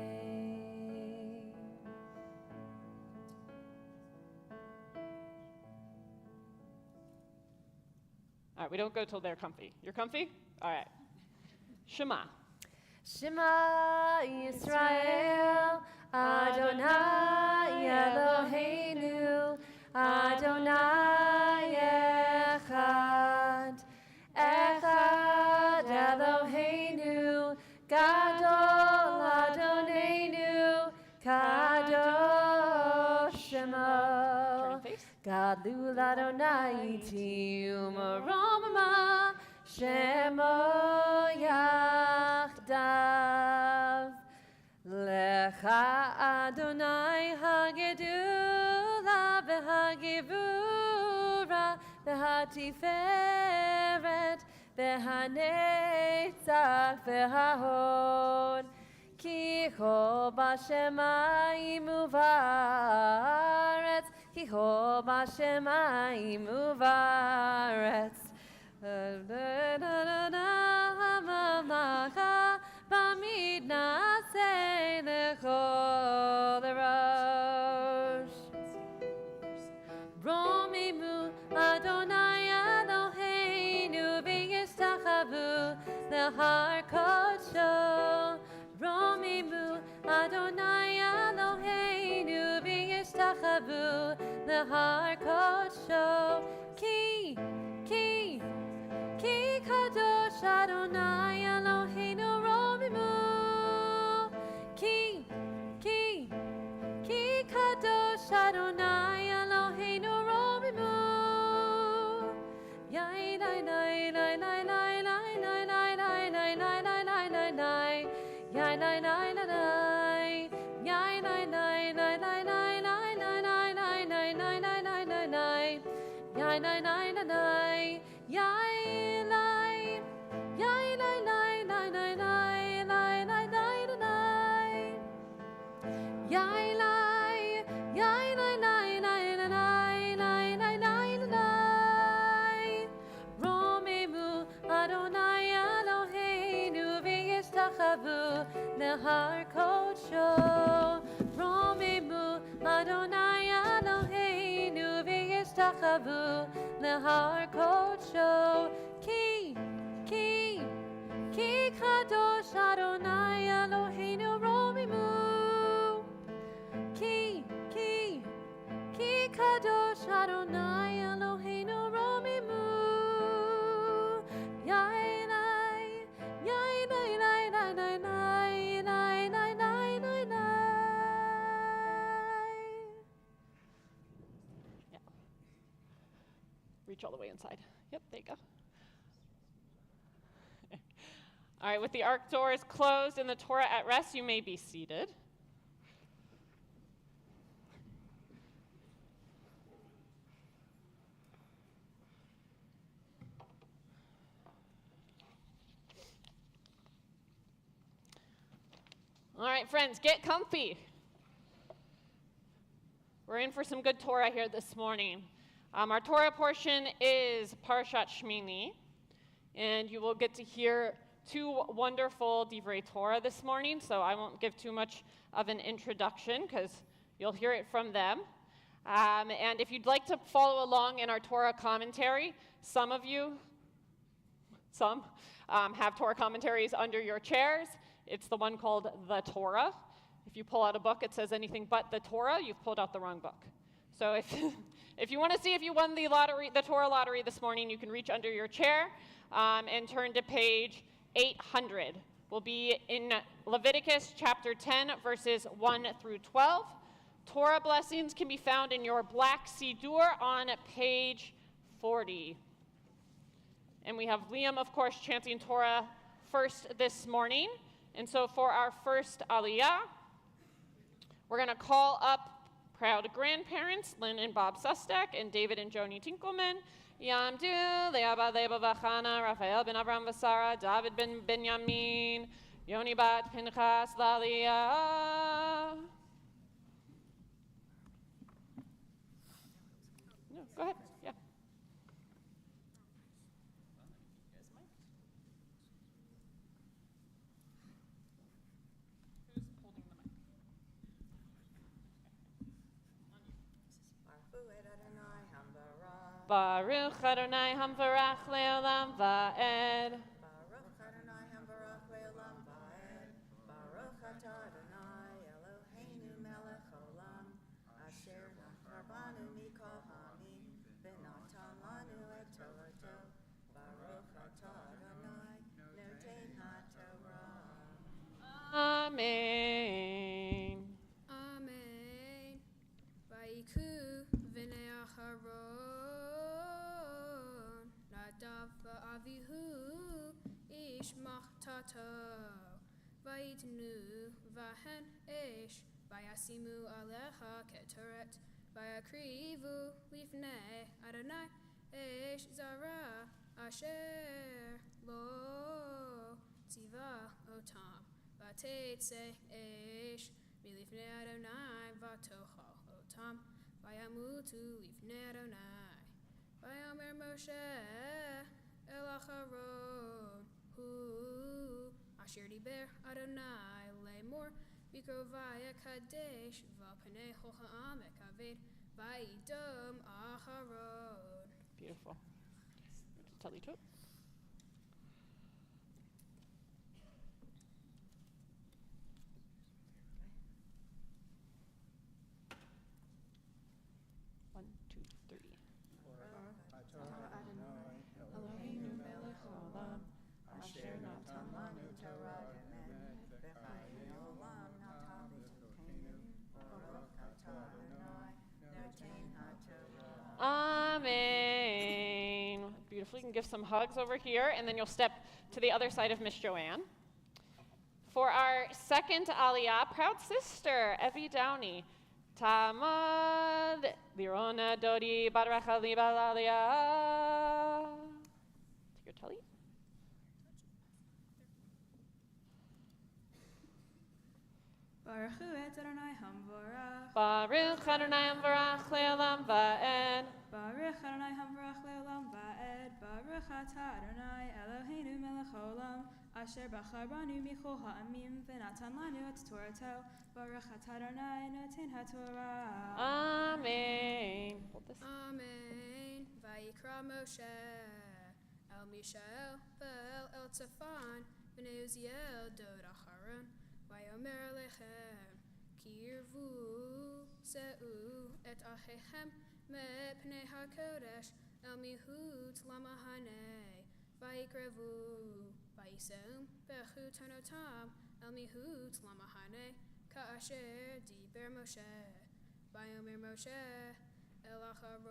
[SPEAKER 2] All right, we don't go till they're comfy. You're comfy? All right. Shema.
[SPEAKER 1] Shema Yisrael, Adonai Eloheinu, Adonai Echad, Echad Eloheinu, Gadol Adonenu, Kadosh Shemo, Gadlul Adonai Iti Umaromama, Shemo Yachdav, Lecha Adonai Hagedula v'Hagivura v'Hatiferet v'Hanetzach v'Hahod, Ki ho b'Shemayim u'va'aretz, Ki ho b'Shemayim u'va'aretz. Bamid naseh lechol erosh. Romimu Adonai Eloheinu v'yishtachavu lehar kodsho. Romimu Adonai Eloheinu v'yishtachavu השתחוו להר קודשו. כי קדוש אדוני אלוהינו רוממו. כי קדוש אדוני אלוהינו רוממו. יאי לי לי לי לי לי לי לי לי לי לי לי לי לי יאי לי לי לי לי יאי לי לי לי לי לי לי לי לי לי לי לי יאי לי לי לי לי יאי לי יאי לי לי לי לי לי לי לי לי לי יאי לי יאי לי לי לי לי לי לי לי לי רוממו אדוני אלוהינו וישתחוו להר קודשו. רוממו אדוני אלוהינו וישתחוו להר קודשו. כי קדוש אדוני אלוהינו רוממו. כי קדוש אדוני אלוהינו רוממו. יאי לי יאי לי לי לי לי לי לי לי לי לי.
[SPEAKER 2] Yeah. Reach all the way inside. Yep, there you go. All right, with the ark doors closed and the Torah at rest, you may be seated. All right, friends, get comfy. We're in for some good Torah here this morning. Our Torah portion is Parashat Shmini, and you will get to hear two wonderful Divrei Torah this morning, so I won't give too much of an introduction because you'll hear it from them. And if you'd like to follow along in our Torah commentary, some have Torah commentaries under your chairs. It's the one called The Torah. If you pull out a book, it says anything but the Torah, you've pulled out the wrong book. So if you want to see if you won the Torah lottery this morning, you can reach under your chair and turn to page 800. We'll be in Leviticus chapter 10, verses 1 through 12. Torah blessings can be found in your black Siddur on page 40. And we have Liam, of course, chanting Torah first this morning. And so for our first Aliyah, we're going to call up proud grandparents, Lynn and Bob Sustek, and David and Joni Tinkelman, Yamdu, Leaba Leba Vachana, Raphael ben Avram Vasara, David ben Benyamin, Yoni bat Pinchas Laliyah. No, go ahead, yeah. Baruch Adonai Hamvarach Leolam Va'ed.
[SPEAKER 8] Baruch Adonai Hamvarach Leolam Va'ed. Baruch Atah Adonai Eloheinu Melech Olam. Asher nachar banu mikol ha'amim v'natan lanu et Torato. Baruch Atah Adonai Noten HaTorah.
[SPEAKER 2] Amen.
[SPEAKER 5] Amen. Vaiku v'nei acharon. Nadav v'avihu ish machtato. Vayitnu v'hen ish. Vayasimu alecha keteret. Vayakrivu lifnei Adonai ish zara asher lo tziva otam. Vatetse ish milifnei Adonai vatochal otam. Vayamutu lifnei Adonai. Vayomer Moshe el acharon hu asher diber Adonai lemor vikrovaya kadesh v'panei chol ha'am ekaved vayidom acharon.
[SPEAKER 2] Beautiful. Tali Tut. give some hugs over here, and then you'll step to the other side of Miss Joanne. For our second aliyah, proud sister, Evie Downey. Tamad Lirona Dodi Badracha Libal Aliyah. Take your telly.
[SPEAKER 10] Baruch Hu et Adonai Hamvorach.
[SPEAKER 2] Baruch Adonai Hamvorach Le'olam Va'ed.
[SPEAKER 10] Baruch Adonai Hamvorach Le'olam Va'ed. Baruch Atah Adonai Eloheinu Melech Haolam. Asher bachar banu michol ha'amim v'natan lanu et Torato. Baruch Atah Adonai noten ha'Torah.
[SPEAKER 2] Amen. Hold this.
[SPEAKER 5] Amen. Vayikra Moshe El Mishael Ve'el El Tzafan V'nei Uziel Dod Acharon Vayomer Lechem Ki yirvu Se'u et Achechem Me'pnei HaKodesh El Mihut Lamahanei Vayikrevu Vayisem Bechutonotam El Mihut Lamahane Ka'asher Diber Moshe Vayomer Moshe El Acharon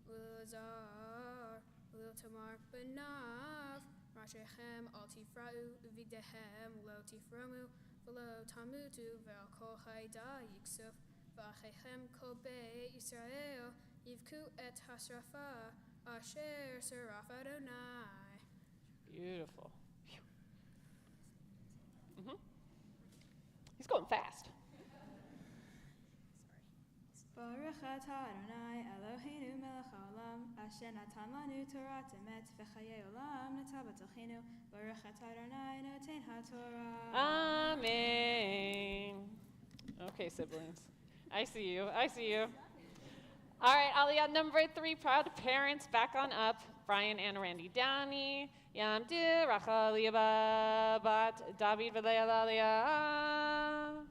[SPEAKER 5] Ulazar Ultamar Benav Rashechem Al Tifra'u Uvigdehem Lo Tifromu V'lo Tamutu Ve'al Kol Haida Yiksuf V'achechem Kol Beit Yisrael Yivku Et Hasrafa Asher Seraf Adonai.
[SPEAKER 2] Beautiful. He's going fast.
[SPEAKER 10] Baruch Atah Adonai Eloheinu Melech Haolam Asher Natan Lanu Torah Emet V'chayei Olam Nata B'tochenu Baruch Atah Adonai Noten HaTorah.
[SPEAKER 2] Amen. Okay, siblings. I see you. I see you. All right, aliyah number 3, proud parents, back on up. Brian and Randy Downey. Yamdir Rachel Liba Bat David V'Leah Aliyah.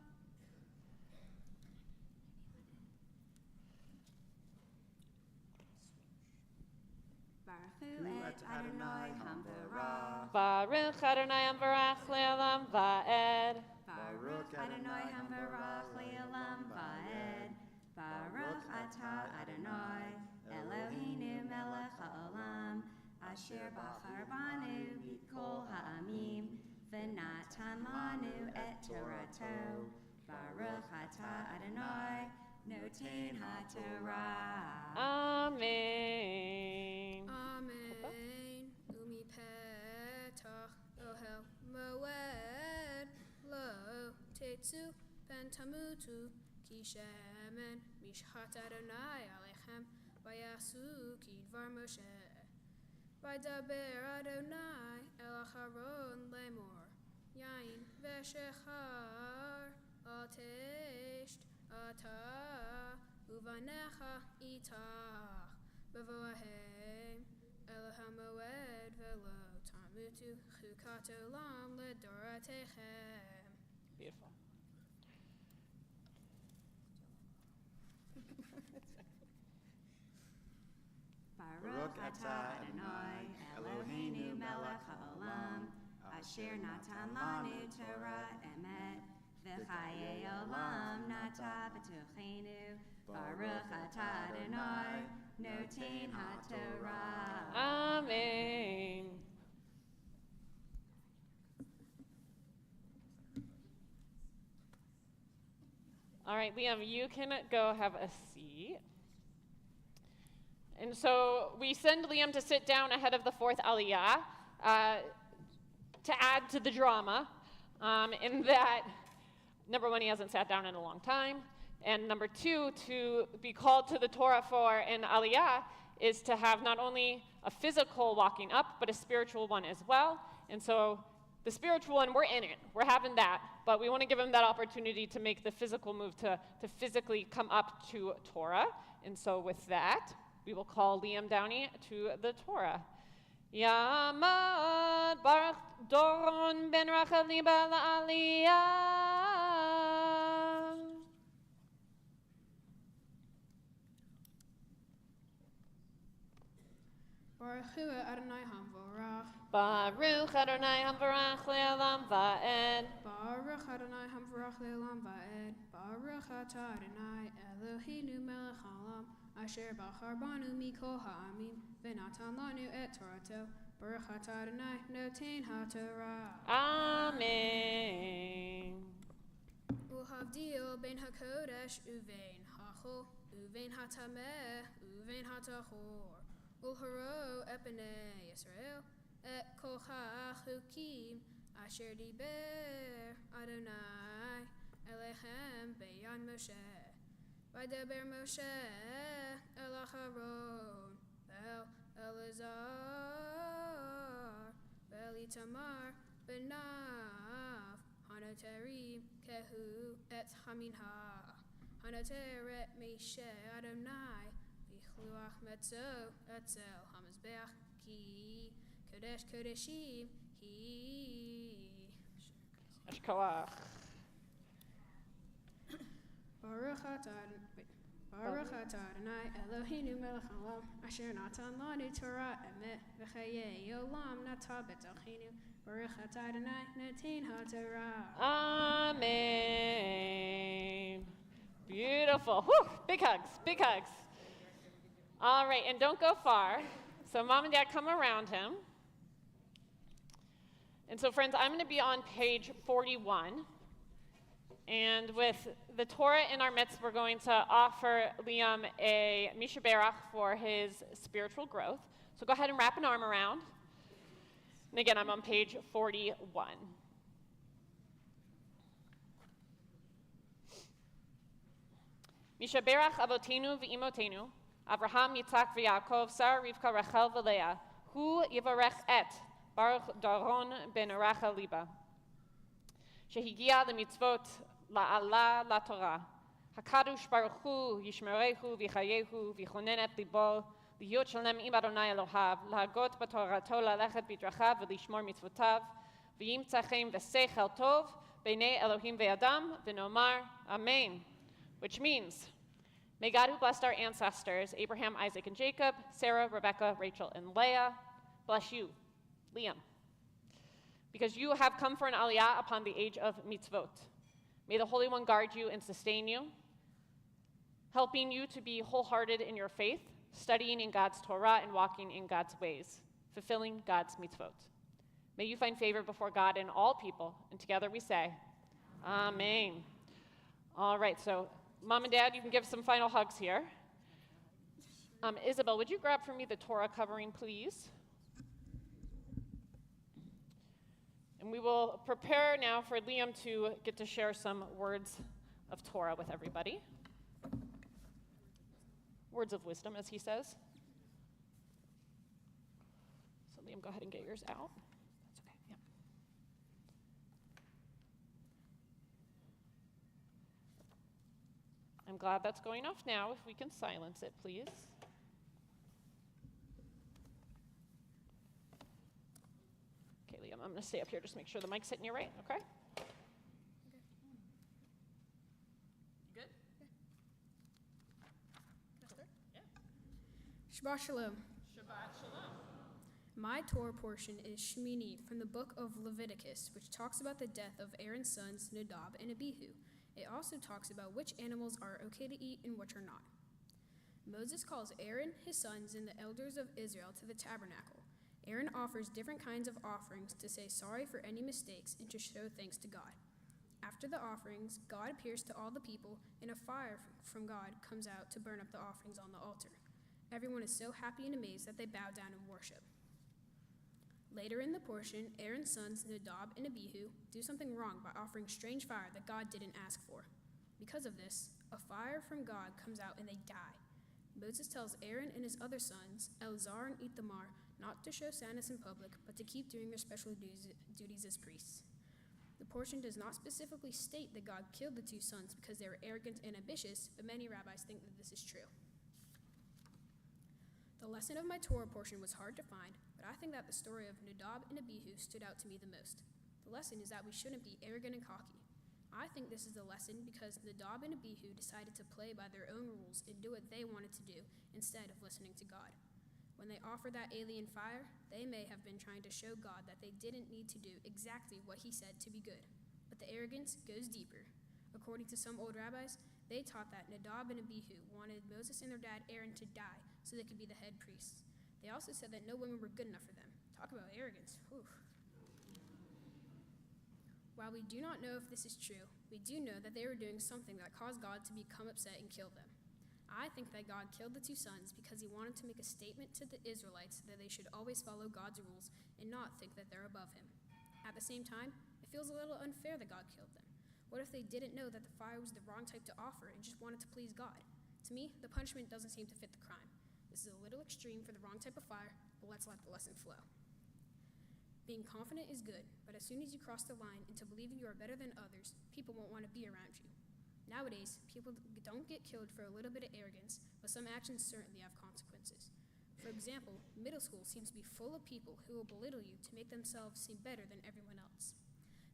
[SPEAKER 8] Et Adonai Hamvarach.
[SPEAKER 2] Baruch Adonai Hamvarach Le'olam Va'ed.
[SPEAKER 8] Baruch Adonai Hamvarach Le'olam Va'ed. Baruch Atah Adonai Eloheinu Melech Haolam Asher bachar banu mikol ha'amim v'natan lanu et Torato. Baruch Atah Adonai noten ha'Torah.
[SPEAKER 2] Amen.
[SPEAKER 5] Amen. Umi petach ohel moed lo tetzu ben tamutu ki shemen mishchat Adonai alechem vayasu ki dvar Moshe vaydaber Adonai el acharon lemor yain veshechar al tesht ata uvanecha itach bevoahem el hamoed velo tamutu chukat olam ledoratechem.
[SPEAKER 2] Beautiful.
[SPEAKER 8] Baruch Atah Adonai Eloheinu Melech Haolam Asher Natan Lanu Torah Emet V'chayei Olam Nata B'tochenu. Baruch Atah Adonai Noten HaTorah.
[SPEAKER 2] Amen. All right, Liam, you can go have a seat. And so we send Liam to sit down ahead of the 4th aliyah to add to the drama, in that, number 1, he hasn't sat down in a long time, and number 2, to be called to the Torah for an aliyah is to have not only a physical walking up, but a spiritual one as well. And so the spiritual one, we're in it. We're having that. But we want to give him that opportunity to make the physical move to physically come up to Torah. And so with that, we will call Liam Downey to the Torah. Yamad Baruch Doron ben Rachel Liba Aliyah.
[SPEAKER 5] Baruch Hu Adonai Hamvorach.
[SPEAKER 2] Baruch Adonai Hamvarach Le'olam Va'ed.
[SPEAKER 5] Baruch Baruch Adonai Hamvarach Le'olam Va'ed. Baruch Atah Adonai Eloheinu melech haolam. Asher bachar banu mikol ha'amim. V'natan lanu et Torato. Baruch Atah Adonai Noten HaTorah.
[SPEAKER 2] Amen.
[SPEAKER 5] Uhavdil ben hakodesh uvein hachol uvein hatameh uvein hatachor ulharo epene Yisrael et kol hachukim asher diber Adonai elechem beyan Moshe vaydaber Moshe el Aharon vel Elazar vel Itamar benav Hanaterim kehu et haminha Hanateret Meshe Adonai Vichluach Metzo Etzel Hamazbeach Ki Kodesh Kodeshim Hi
[SPEAKER 2] Ashkoach.
[SPEAKER 5] Baruch Atah Adonai Eloheinu melech haolam Asher natan lanu Torah emet v'chayei olam nata b'tochenu Baruch Atah Adonai Noten HaTorah.
[SPEAKER 2] Amen. Beautiful. Whew, big hugs, big hugs. All right, and don't go far. So mom and dad come around him. And so friends, I'm going to be on page 41. And with the Torah in our midst, we're going to offer Liam a Misha Berach for his spiritual growth. So go ahead and wrap an arm around. And again, I'm on page 41. Misha Berach avotenu v'imotenu, Avraham, Yitzhak, v'Yaakov, Sarah, Rivka, Rachel, v'Leah, hu yivarech et, Baruch Daron ben Rachel liba. Shehigia lemitzvot la'ala laTorah. HaKadosh Baruch Hu yishmerehu v'chayehu v'chonenet libo להיות שלם עם אדוני אלוהיו, להגות בתורתו, ללכת בדרכיו ולשמור מצוותיו, וימצא חן ושכל טוב בעיני אלוהים ואדם, ונאמר Amen. Which means, may God who blessed our ancestors, Abraham, Isaac, and Jacob, Sarah, Rebekah, Rachel, and Leah, bless you, Liam, because you have come for an aliyah upon the age of mitzvot. May the Holy One guard you and sustain you, helping you to be wholehearted in your faith, studying in God's Torah and walking in God's ways, fulfilling God's mitzvot. May you find favor before God and all people, and together we say, Amen. All right, so Mom and Dad, you can give some final hugs here. Isabel, would you grab for me the Torah covering, please? And we will prepare now for Liam to get to share some words of Torah with everybody. Words of wisdom, as he says. So Liam, go ahead and get yours out. That's okay, yeah. I'm glad that's going off now. If we can silence it, please. Okay, Liam, I'm going to stay up here. Just make sure the mic's hitting you right, okay?
[SPEAKER 5] Shabbat Shalom.
[SPEAKER 2] Shabbat Shalom.
[SPEAKER 5] My Torah portion is Shmini from the book of Leviticus, which talks about the death of Aaron's sons Nadab and Abihu. It also talks about which animals are okay to eat and which are not. Moses calls Aaron, his sons, and the elders of Israel to the tabernacle. Aaron offers different kinds of offerings to say sorry for any mistakes and to show thanks to God. After the offerings, God appears to all the people, and a fire from God comes out to burn up the offerings on the altar. Everyone is so happy and amazed that they bow down and worship. Later in the portion, Aaron's sons Nadab and Abihu do something wrong by offering strange fire that God didn't ask for. Because of this, a fire from God comes out and they die. Moses tells Aaron and his other sons, Eleazar and Ithamar, not to show sadness in public, but to keep doing their special duties as priests. The portion does not specifically state that God killed the two sons because they were arrogant and ambitious, but many rabbis think that this is true. The lesson of my Torah portion was hard to find, but I think that the story of Nadab and Abihu stood out to me the most. The lesson is that we shouldn't be arrogant and cocky. I think this is the lesson because Nadab and Abihu decided to play by their own rules and do what they wanted to do instead of listening to God. When they offered that alien fire, they may have been trying to show God that they didn't need to do exactly what he said to be good, but the arrogance goes deeper. According to some old rabbis, they taught that Nadab and Abihu wanted Moses and their dad Aaron to die so they could be the head priests. They also said that no women were good enough for them. Talk about arrogance. Whew. While we do not know if this is true, we do know that they were doing something that caused God to become upset and kill them. I think that God killed the two sons because he wanted to make a statement to the Israelites that they should always follow God's rules and not think that they're above him. At the same time, it feels a little unfair that God killed them. What if they didn't know that the fire was the wrong type to offer and just wanted to please God? To me, the punishment doesn't seem to fit the crime. This is a little extreme for the wrong type of fire, but let's let the lesson flow. Being confident is good, but as soon as you cross the line into believing you are better than others, people won't want to be around you. Nowadays, people don't get killed for a little bit of arrogance, but some actions certainly have consequences. For example, middle school seems to be full of people who will belittle you to make themselves seem better than everyone else.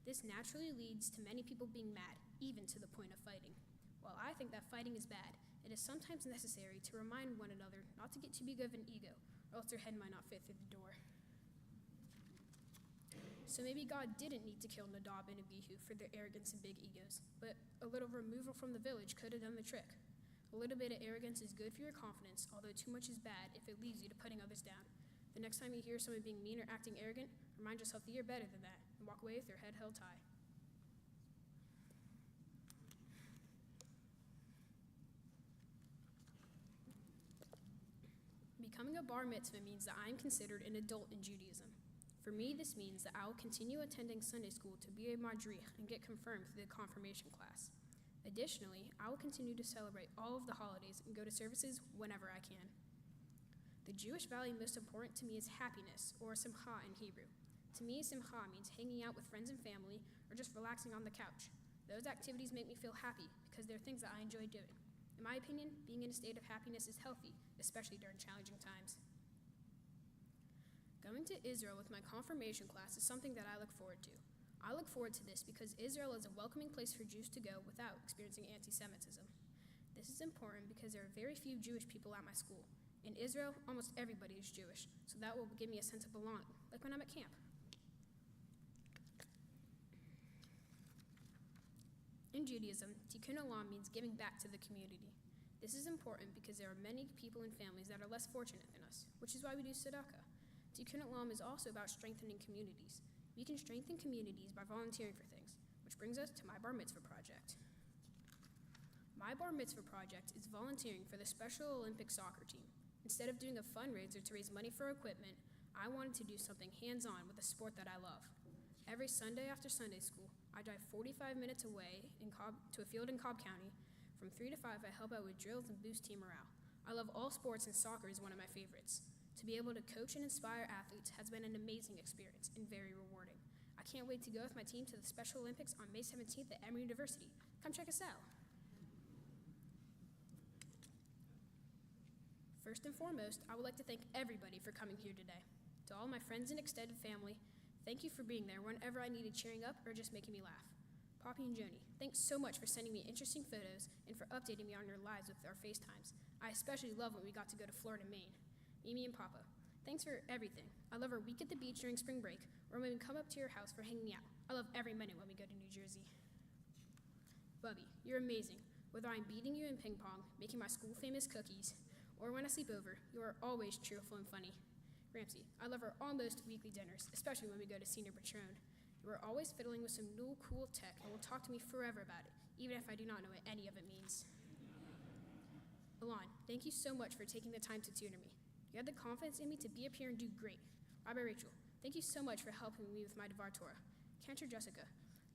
[SPEAKER 5] This naturally leads to many people being mad, even to the point of fighting. While I think that fighting is bad, it is sometimes necessary to remind one another not to get too big of an ego, or else their head might not fit through the door. So maybe God didn't need to kill Nadab and Abihu for their arrogance and big egos, but a little removal from the village could have done the trick. A little bit of arrogance is good for your confidence, although too much is bad if it leads you to putting others down. The next time you hear someone being mean or acting arrogant, remind yourself that you're better than that, and walk away with your head held high. Becoming a bar mitzvah means that I am considered an adult in Judaism. For me, this means that I will continue attending Sunday school to be a madrich and get confirmed through the confirmation class. Additionally, I will continue to celebrate all of the holidays and go to services whenever I can. The Jewish value most important to me is happiness, or simcha in Hebrew. To me, simcha means hanging out with friends and family or just relaxing on the couch. Those activities make me feel happy because they're things that I enjoy doing. In my opinion, being in a state of happiness is healthy, especially during challenging times. Going to Israel with my confirmation class is something that I look forward to. I look forward to this because Israel is a welcoming place for Jews to go without experiencing anti-Semitism. This is important because there are very few Jewish people at my school. In Israel, almost everybody is Jewish, so that will give me a sense of belonging, like when I'm at camp. In Judaism, tikkun olam means giving back to the community. This is important because there are many people and families that are less fortunate than us, which is why we do tzedakah. Tikkun olam is also about strengthening communities. We can strengthen communities by volunteering for things, which brings us to my bar mitzvah project. My bar mitzvah project is volunteering for the Special Olympics soccer team. Instead of doing a fundraiser to raise money for equipment, I wanted to do something hands-on with a sport that I love. Every Sunday after Sunday school, I drive 45 minutes away to a field in Cobb County. From 3 to 5, I help out with drills and boost team morale. I love all sports, and soccer is one of my favorites. To be able to coach and inspire athletes has been an amazing experience and very rewarding. I can't wait to go with my team to the Special Olympics on May 17th at Emory University. Come check us out. First and foremost, I would like to thank everybody for coming here today. To all my friends and extended family, thank you for being there whenever I needed cheering up or just making me laugh. Poppy and Joni, thanks so much for sending me interesting photos and for updating me on your lives with our FaceTimes. I especially love when we got to go to Florida, Maine. Mimi and Papa, thanks for everything. I love our week at the beach during spring break, or when we come up to your house for hanging out. I love every minute when we go to New Jersey. Bubby, you're amazing. Whether I'm beating you in ping pong, making my school famous cookies, or when I sleep over, you are always cheerful and funny. Ramsey, I love our almost weekly dinners, especially when we go to Senior Patron. You are always fiddling with some new cool tech and will talk to me forever about it, even if I do not know what any of it means. Alon, thank you so much for taking the time to tutor me. You had the confidence in me to be up here and do great. Rabbi Rachel, thank you so much for helping me with my Devar Torah. Cantor Jessica,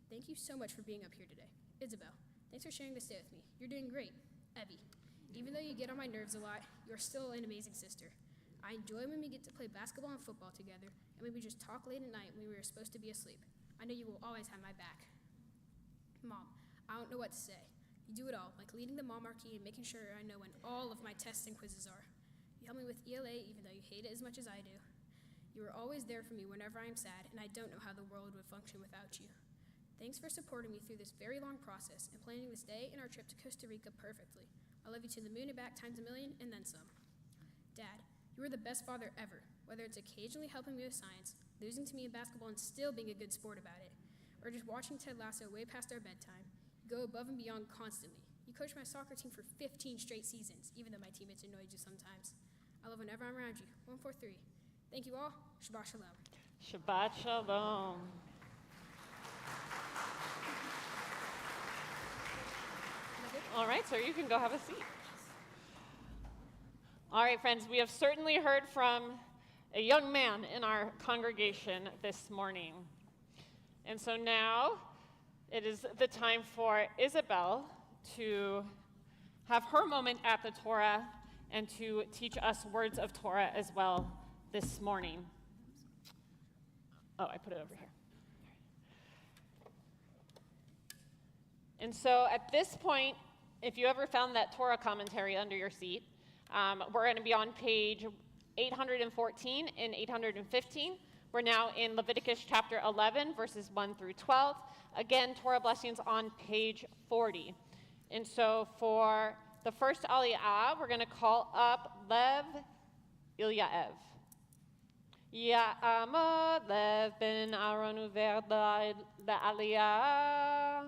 [SPEAKER 5] thank you so much for being up here today. Isabel, thanks for sharing this day with me. You're doing great. Evie, even though you get on my nerves a lot, you're still an amazing sister. I enjoy when we get to play basketball and football together, and when we just talk late at night when we were supposed to be asleep. I know you will always have my back. Mom, I don't know what to say. You do it all, like leading the mom marquee and making sure I know when all of my tests and quizzes are. You help me with ELA even though you hate it as much as I do. You are always there for me whenever I am sad, and I don't know how the world would function without you. Thanks for supporting me through this very long process and planning this day and our trip to Costa Rica perfectly. I love you to the moon and back times a million and then some. Dad, you are the best father ever, whether it's occasionally helping me with science, losing to me in basketball and still being a good sport about it, or just watching Ted Lasso way past our bedtime. You go above and beyond constantly. You coached my soccer team for 15 straight seasons, even though my teammates annoyed you sometimes. I love whenever I'm around you. 143. Thank you all. Shabbat Shalom.
[SPEAKER 2] Shabbat Shalom. All right, sir, you can go have a seat. All right, friends, we have certainly heard from a young man in our congregation this morning. And so now it is the time for Isabel to have her moment at the Torah and to teach us words of Torah as well this morning. Oh, I put it over here. And so at this point, if you ever found that Torah commentary under your seat, we're going to be on page 814 and 815. We're now in Leviticus chapter 11, verses 1 through 12. Again, Torah blessings on page 40. And so for the first aliyah, we're going to call up Lev Ilyaev. Ya'amod Lev ben Aaron uver la'aliyah.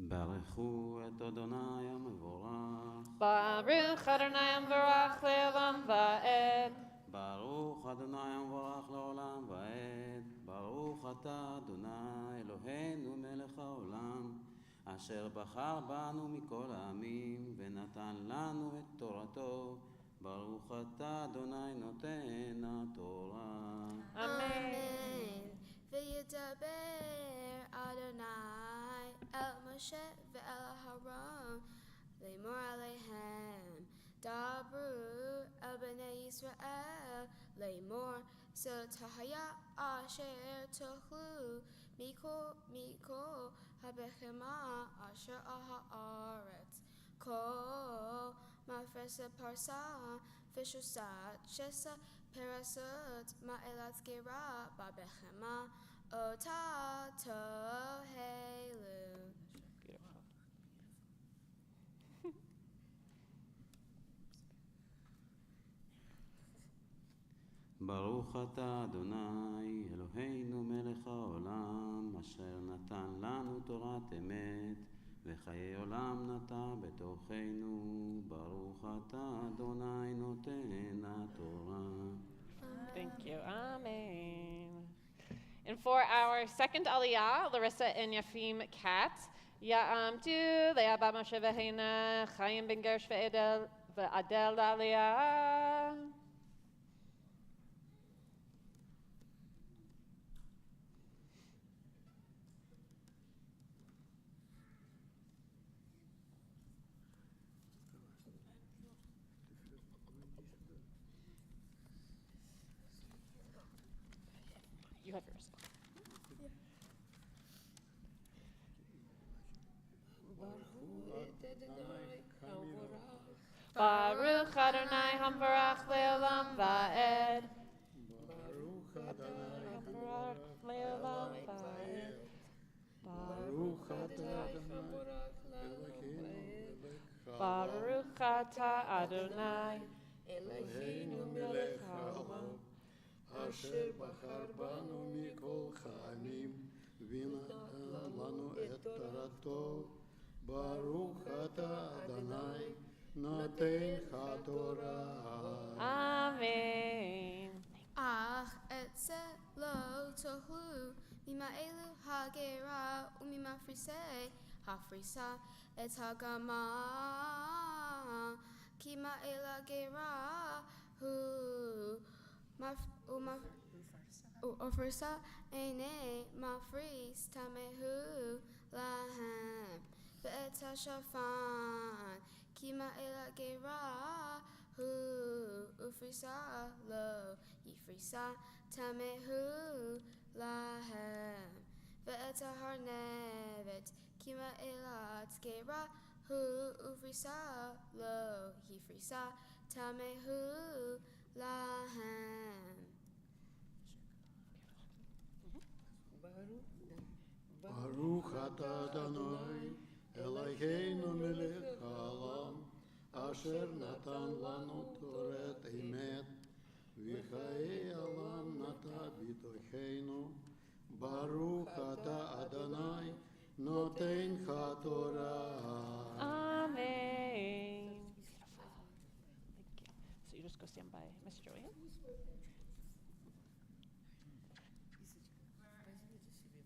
[SPEAKER 11] ברכו את אדוני המבורך.
[SPEAKER 2] Baruch Adonai המבורך לעולם ועד.
[SPEAKER 11] ברוך אדוני המבורך לעולם ועד. ברוך אתה אדוני אלוהינו מלך העולם, אשר בחר בנו מכל העמים ונתן לנו את תורתו. ברוך אתה אדוני נותן התורה.
[SPEAKER 2] Amen.
[SPEAKER 6] וידבר אדוני אל משה ואל אהרון לאמור עליהם, דברו אל בני ישראל לאמור, זאת היה אשר תאכלו מכל הבהמה אשר על הארץ, כל מפרסת פרסה ושוסת שסע פרסות מעלת גרה בבהמה אותה תאהלו.
[SPEAKER 11] ברוך אתה אדוני אלוהינו מלך העולם, אשר נתן לנו תורת אמת וחיי עולם נטע בתוכנו. ברוך אתה אדוני נותן התורה.
[SPEAKER 2] Thank you. Amen. And for our second aliyah, Larissa and Yafim Katz, Ya'amdu le'abba Moshe v'heina Chaim ben Gersh ve'adel aliyah. You have yours. Baruch Adonai Hamvarach Le'olam Va'ed.
[SPEAKER 12] Baruch Adonai Hamvarach Le'olam Va'ed. Baruch
[SPEAKER 2] Ata Adonai
[SPEAKER 12] Eloheinu melech haolam, asher bachar banu mikol ha'amim ונתן לנו את תורתו. ברוך אתה אדוני נותן התורה.
[SPEAKER 2] Amen.
[SPEAKER 6] אך את זה לא תאכלו ממאלו הגרה וממפריסי הפריסה את הגמל, כי מאל הגרה ופריסה איני מפריס טמאו להם, ואת השפן כי מאל הגרה ופריסה לא יפריסה טמאו להם, ואת הארנבת כי מאלת גרה ופריסה לא יפריסה טמאו להם.
[SPEAKER 12] Baruch atah Adonai, Eloheinu melech haolam, asher natan lanu Torat emet, v'chayei olam nata bitocheinu. Baruch atah Adonai, noten haTorah.
[SPEAKER 2] Amen. Thank you. So you just go stand by Miss Joanne.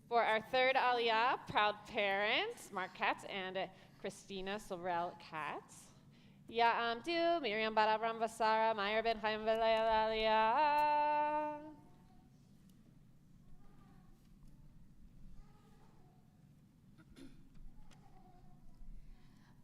[SPEAKER 2] For our third Aliyah, proud parents, Mark Katz and Christina Sorrell Katz. Ya'amdu, Miriam Bat Avram Vasara, Meyer Ben Chaim V'Leil Aliyah.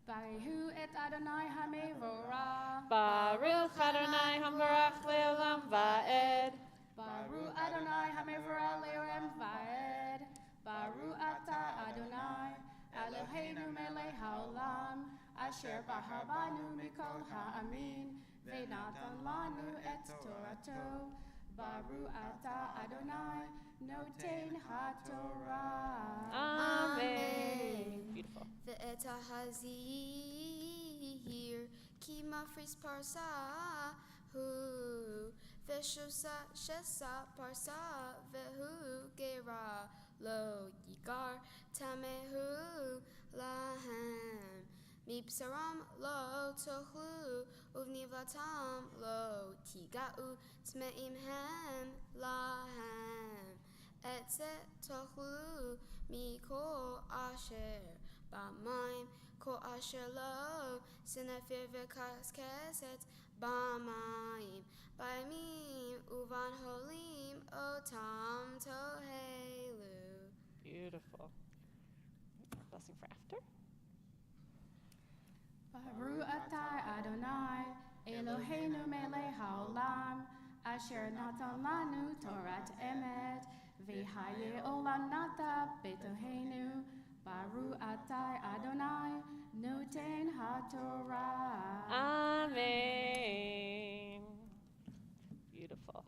[SPEAKER 9] Baruch et Adonai HaMevorach.
[SPEAKER 2] Baruch Adonai HaMevorach Le'olam Va'ed.
[SPEAKER 9] Baruch Adonai HaMevorach Le'olam Va'ed. Baruch atah Adonai, Eloheinu melech haolam, asher bahar banu mikol ha'amin, ve'natan lanu et Torato. Baruch atah Adonai, noten haTorah.
[SPEAKER 2] Amen. Beautiful.
[SPEAKER 6] Ve'eta hazir, ki mafris parsa, hu, ve'shusa shesa parsa, ve'hu gera, lo yigar, tamehu lahem. Mipsaram lo tochlu, uvnivlatam lo tiga'u, tme'im hem lahem. Etze tochlu mikol asher b'mayim, kol asher lo sinafir v'kaskeset b'mayim, b'yamim uvan holim otam tohelu.
[SPEAKER 2] Beautiful. Blessing for after.
[SPEAKER 9] Baruch atah Adonai, Eloheinu melech haolam, asher natan lanu Torat emet, v'hayei olam nata betoheinu. Baruch atah Adonai, noten haTorah.
[SPEAKER 2] Amen. Beautiful.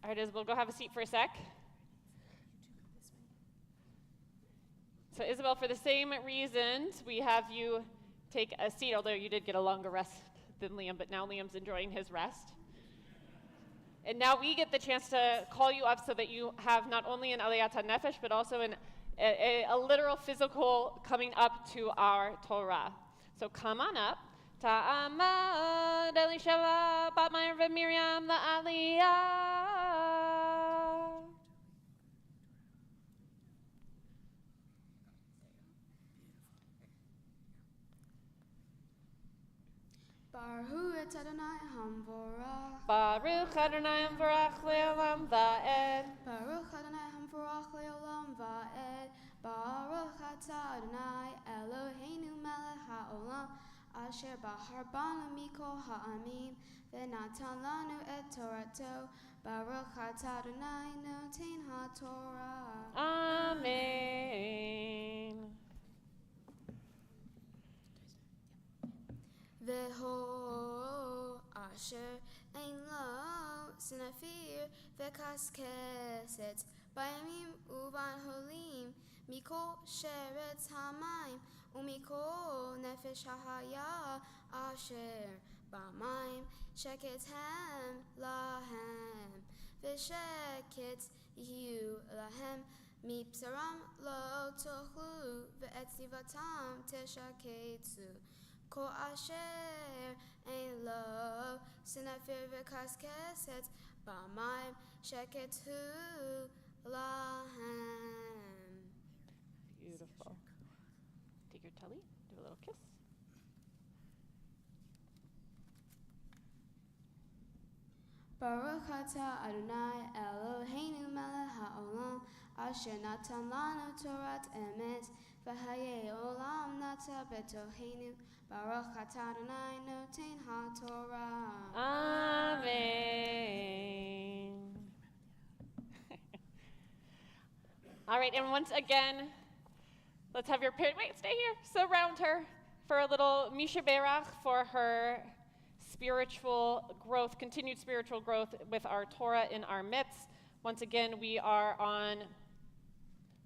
[SPEAKER 2] All right, Isabel, go have a seat for a sec. So Isabel, for the same reasons, we have you take a seat, although you did get a longer rest than Liam, but now Liam's enjoying his rest. And now we get the chance to call you up so that you have not only an Aliyat HaNefesh, but also a literal physical coming up to our Torah. So come on up. Ta'amad Elisheva Bat Meir v'Miriam la'Aliyah.
[SPEAKER 6] Baruch et Adonai hamvorach.
[SPEAKER 2] Baruch Adonai Hamvorach Le'olam Va'ed.
[SPEAKER 6] Baruch Adonai hamvorach le'olam va'ed. Baruch atah Adonai Eloheinu melech ha'olam, asher bahar banu mikol ha'amim, ve'natan lanu et Torato. Baruch atah Adonai noten haTorah.
[SPEAKER 2] Amen.
[SPEAKER 6] Veho asher ein lo sinafir v'kaskeset b'yamim uvan holim mikol sheret hamayim umikol nefesh hahaya asher b'mayim sheket hem lahem v'sheket yihu lahem mipsaram lo tochlu ve'etzivatam teshaketzu. Kol asher ein lo sinafir v'kaskeset b'mayim sheketu lahem.
[SPEAKER 2] Beautiful. Take your telly, do a little kiss.
[SPEAKER 6] Baruch atah Adonai Eloheinu melech ha'olam, asher natan lanu Torat emet, v'hayei olam nata betoheinu. Baruch atah Adonai noten haTorah.
[SPEAKER 2] Amen. All right, and once again, let's have your parent, wait, stay here, surround her for a little Misha Berach for her spiritual growth, continued spiritual growth with our Torah in our midst. Once again, we are on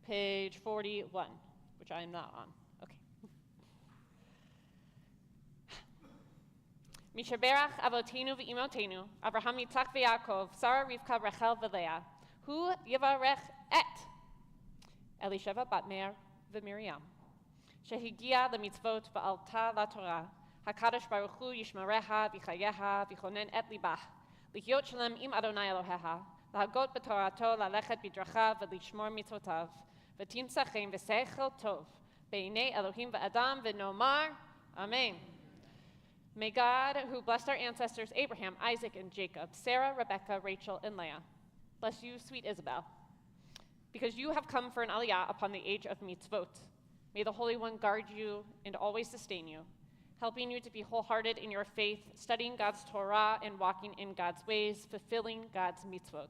[SPEAKER 2] page 41, which I am not on. Okay. Mishaberach avotenu v'imotenu, Avraham Yitzchak v'Yaakov, Sarah Rivka Rachel v'Leah, Hu yivarech et Elisheva bat Meir v'Miriam, shehigia lemitzvot v'alta laTorah, HaKadosh Baruch Hu yishmareha v'chayeha v'chonen et libah, lihyot shalem im Adonai Eloheha, להגות בתורתו, ללכת בדרכיו ולשמור מצוותיו, ותמצא חן ושכל טוב בעיני Elohim ואדם, ונאמר, Amen. May God, who blessed our ancestors Abraham, Isaac, and Jacob, Sarah, Rebekah, Rachel, and Leah, bless you, sweet Isabel, because you have come for an aliyah upon the age of mitzvot. May the Holy One guard you and always sustain you, helping you to be wholehearted in your faith, studying God's Torah and walking in God's ways, fulfilling God's mitzvot.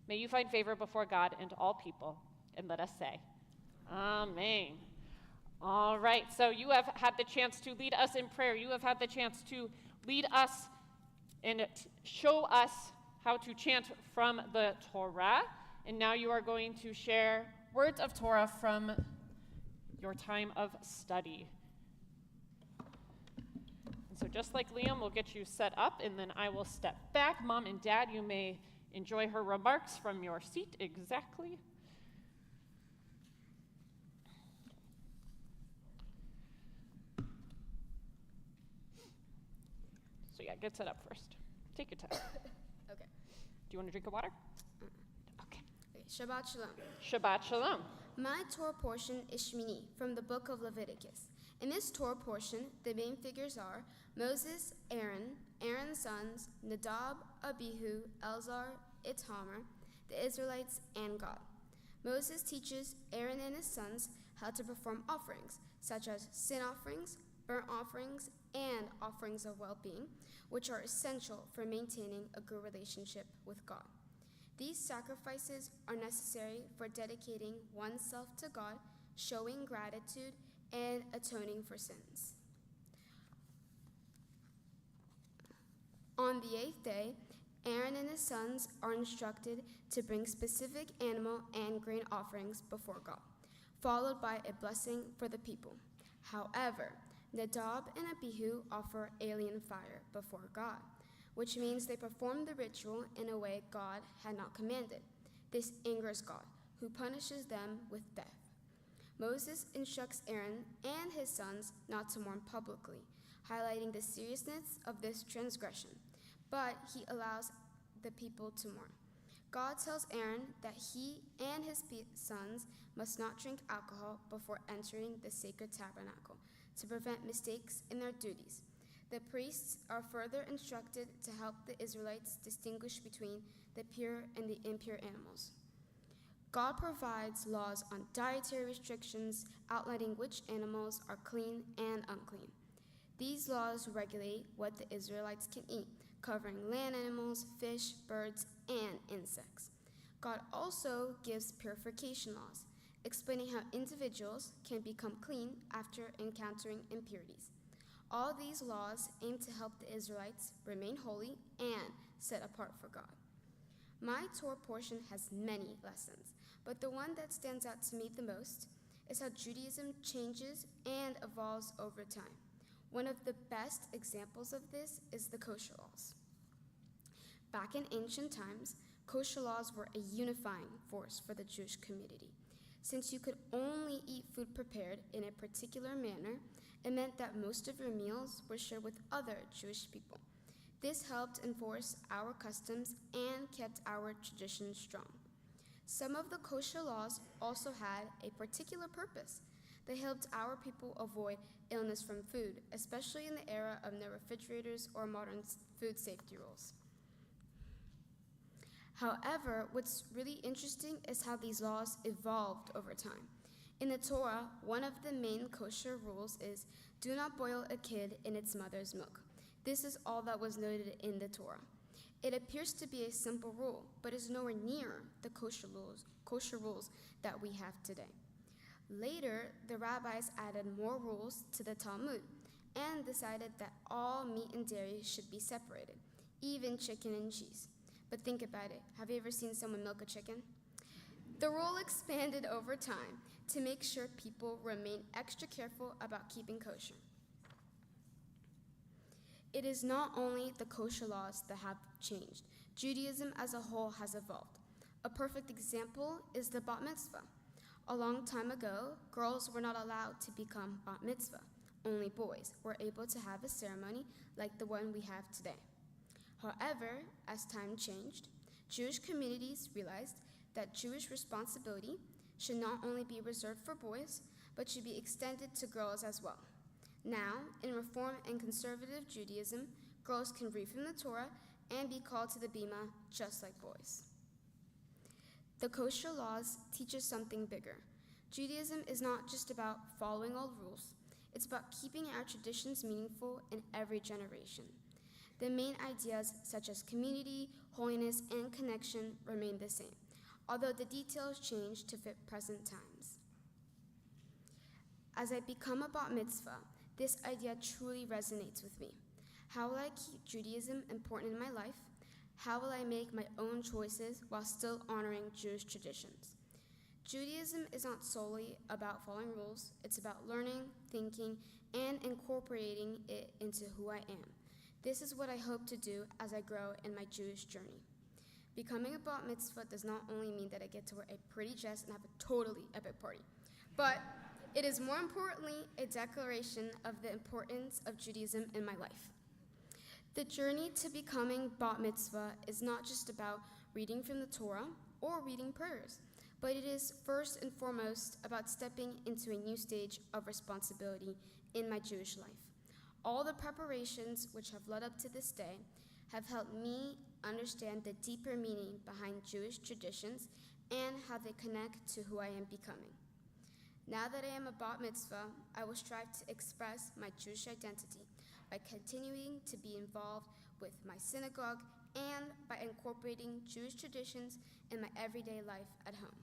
[SPEAKER 2] May you find favor before God and all people, and let us say, Amen. All right, so you have had the chance to lead us in prayer. You have had the chance to lead us and show us how to chant from the Torah, and now you are going to share words of Torah from your time of study. So just like Liam, we'll get you set up, and then I will step back. Mom and Dad, you may enjoy her remarks from your seat exactly. So yeah, get set up first. Take your time.
[SPEAKER 6] Okay.
[SPEAKER 2] Do you want a drink of water? Okay.
[SPEAKER 6] Shabbat Shalom.
[SPEAKER 2] Shabbat Shalom.
[SPEAKER 6] My Torah portion is Shmini from the book of Leviticus. In this Torah portion, the main figures are Moses, Aaron, Aaron's sons, Nadab, Abihu, Elzar, Ithamar, the Israelites, and God. Moses teaches Aaron and his sons how to perform offerings, such as sin offerings, burnt offerings, and offerings of well-being, which are essential for maintaining a good relationship with God. These sacrifices are necessary for dedicating oneself to God, showing gratitude, and atoning for sins. On the 8th day, Aaron and his sons are instructed to bring specific animal and grain offerings before God, followed by a blessing for the people. However, Nadab and Abihu offer alien fire before God, which means they perform the ritual in a way God had not commanded. This angers God, who punishes them with death. Moses instructs Aaron and his sons not to mourn publicly, highlighting the seriousness of this transgression, but he allows the people to mourn. God tells Aaron that he and his sons must not drink alcohol before entering the sacred tabernacle to prevent mistakes in their duties. The priests are further instructed to help the Israelites distinguish between the pure and the impure animals. God provides laws on dietary restrictions outlining which animals are clean and unclean. These laws regulate what the Israelites can eat, covering land animals, fish, birds, and insects. God also gives purification laws, explaining how individuals can become clean after encountering impurities. All these laws aim to help the Israelites remain holy and set apart for God. My Torah portion has many lessons, but the one that stands out to me the most is how Judaism changes and evolves over time. One of the best examples of this is the kosher laws. Back in ancient times, kosher laws were a unifying force for the Jewish community. Since you could only eat food prepared in a particular manner, it meant that most of your meals were shared with other Jewish people. This helped enforce our customs and kept our traditions strong. Some of the kosher laws also had a particular purpose. They helped our people avoid illness from food, especially in the era of no refrigerators or modern food safety rules. However, what's really interesting is how these laws evolved over time. In the Torah, one of the main kosher rules is, do not boil a kid in its mother's milk. This is all that was noted in the Torah. It appears to be a simple rule, but is nowhere near the kosher rules that we have today. Later, the rabbis added more rules to the Talmud and decided that all meat and dairy should be separated, even chicken and cheese. But think about it. Have you ever seen someone milk a chicken? The rule expanded over time to make sure people remain extra careful about keeping kosher. It is not only the kosher laws that have changed. Judaism as a whole has evolved. A perfect example is the bat mitzvah. A long time ago, girls were not allowed to become bat mitzvah. Only boys were able to have a ceremony like the one we have today. However, as time changed, Jewish communities realized that Jewish responsibility should not only be reserved for boys, but should be extended to girls as well. Now, in Reform and Conservative Judaism, girls can read from the Torah and be called to the bima just like boys. The kosher laws teach us something bigger. Judaism is not just about following all rules. It's about keeping our traditions meaningful in every generation. The main ideas such as community, holiness, and connection remain the same, although the details change to fit present times. As I become a bat mitzvah, this idea truly resonates with me. How will I keep Judaism important in my life? How will I make my own choices while still honoring Jewish traditions? Judaism is not solely about following rules. It's about learning, thinking, and incorporating it into who I am. This is what I hope to do as I grow in my Jewish journey. Becoming a bat mitzvah does not only mean that I get to wear a pretty dress and have a totally epic party, but it is more importantly a declaration of the importance of Judaism in my life. The journey to becoming bat mitzvah is not just about reading from the Torah or reading prayers, but it is first and foremost about stepping into a new stage of responsibility in my Jewish life. All the preparations which have led up to this day have helped me understand the deeper meaning behind Jewish traditions and how they connect to who I am becoming. Now that I am a bat mitzvah, I will strive to express my Jewish identity by continuing to be involved with my synagogue and by incorporating Jewish traditions in my everyday life at home.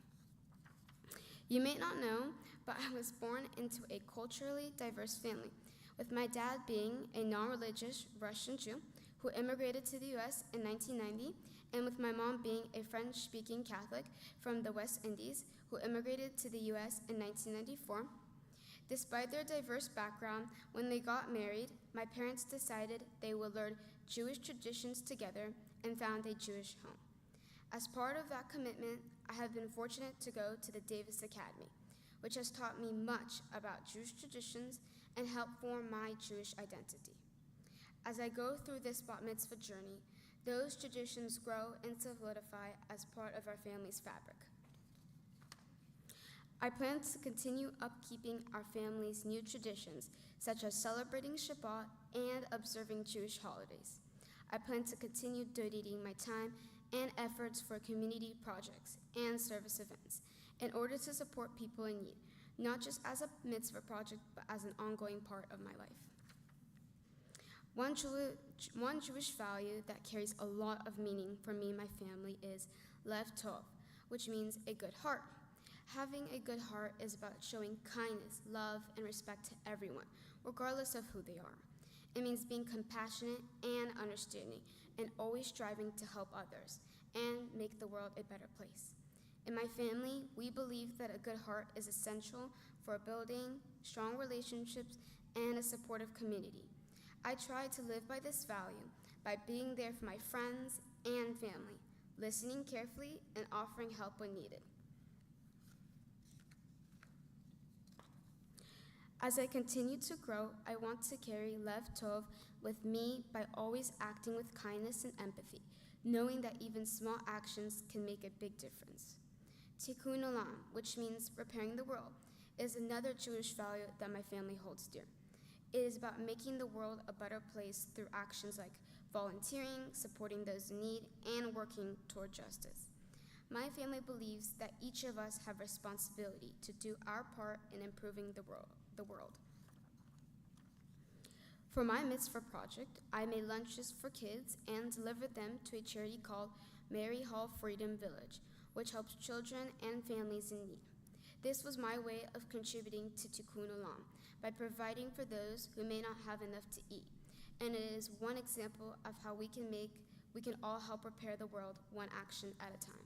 [SPEAKER 6] You may not know, but I was born into a culturally diverse family, with my dad being a non-religious Russian Jew who immigrated to the US in 1990, and with my mom being a French-speaking Catholic from the West Indies who immigrated to the US in 1994. Despite their diverse background, when they got married, my parents decided they would learn Jewish traditions together and found a Jewish home. As part of that commitment, I have been fortunate to go to the Davis Academy, which has taught me much about Jewish traditions and helped form my Jewish identity. As I go through this bat mitzvah journey, those traditions grow and solidify as part of our family's fabric. I plan to continue upkeeping our family's new traditions, such as celebrating Shabbat and observing Jewish holidays. I plan to continue donating my time and efforts for community projects and service events in order to support people in need, not just as a mitzvah project, but as an ongoing part of my life. One Jewish value that carries a lot of meaning for me and my family is lev tov, which means a good heart. Having a good heart is about showing kindness, love, and respect to everyone, regardless of who they are. It means being compassionate and understanding, and always striving to help others and make the world a better place. In my family, we believe that a good heart is essential for building strong relationships and a supportive community. I try to live by this value by being there for my friends and family, listening carefully, and offering help when needed. As I continue to grow, I want to carry Lev Tov with me by always acting with kindness and empathy, knowing that even small actions can make a big difference. Tikkun Olam, which means repairing the world, is another Jewish value that my family holds dear. It is about making the world a better place through actions like volunteering, supporting those in need, and working toward justice. My family believes that each of us have responsibility to do our part in improving the world. For my mitzvah project, I made lunches for kids and delivered them to a charity called Mary Hall Freedom Village, which helps children and families in need. This was my way of contributing to Tikkun Olam by providing for those who may not have enough to eat, and it is one example of how we can make we can all help repair the world one action at a time.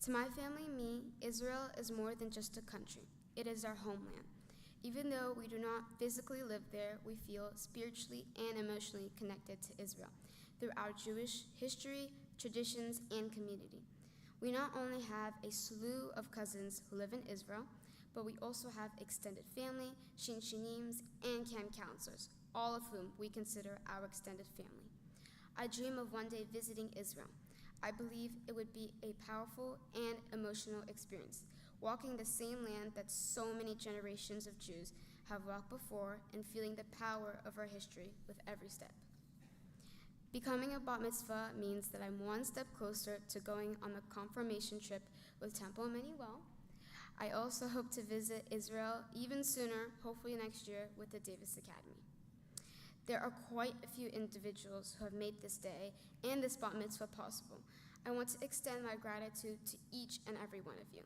[SPEAKER 6] To my family and me, Israel is more than just a country. It is our homeland. Even though we do not physically live there, we feel spiritually and emotionally connected to Israel through our Jewish history, traditions, and community. We not only have a slew of cousins who live in Israel, but we also have extended family, shinshinims, and camp counselors, all of whom we consider our extended family. I dream of one day visiting Israel. I believe it would be a powerful and emotional experience, walking the same land that so many generations of Jews have walked before and feeling the power of our history with every step. Becoming a bat mitzvah means that I'm one step closer to going on the confirmation trip with Temple Emanu-El. I also hope to visit Israel even sooner, hopefully next year, with the Davis Academy. There are quite a few individuals who have made this day and this bat mitzvah possible. I want to extend my gratitude to each and every one of you.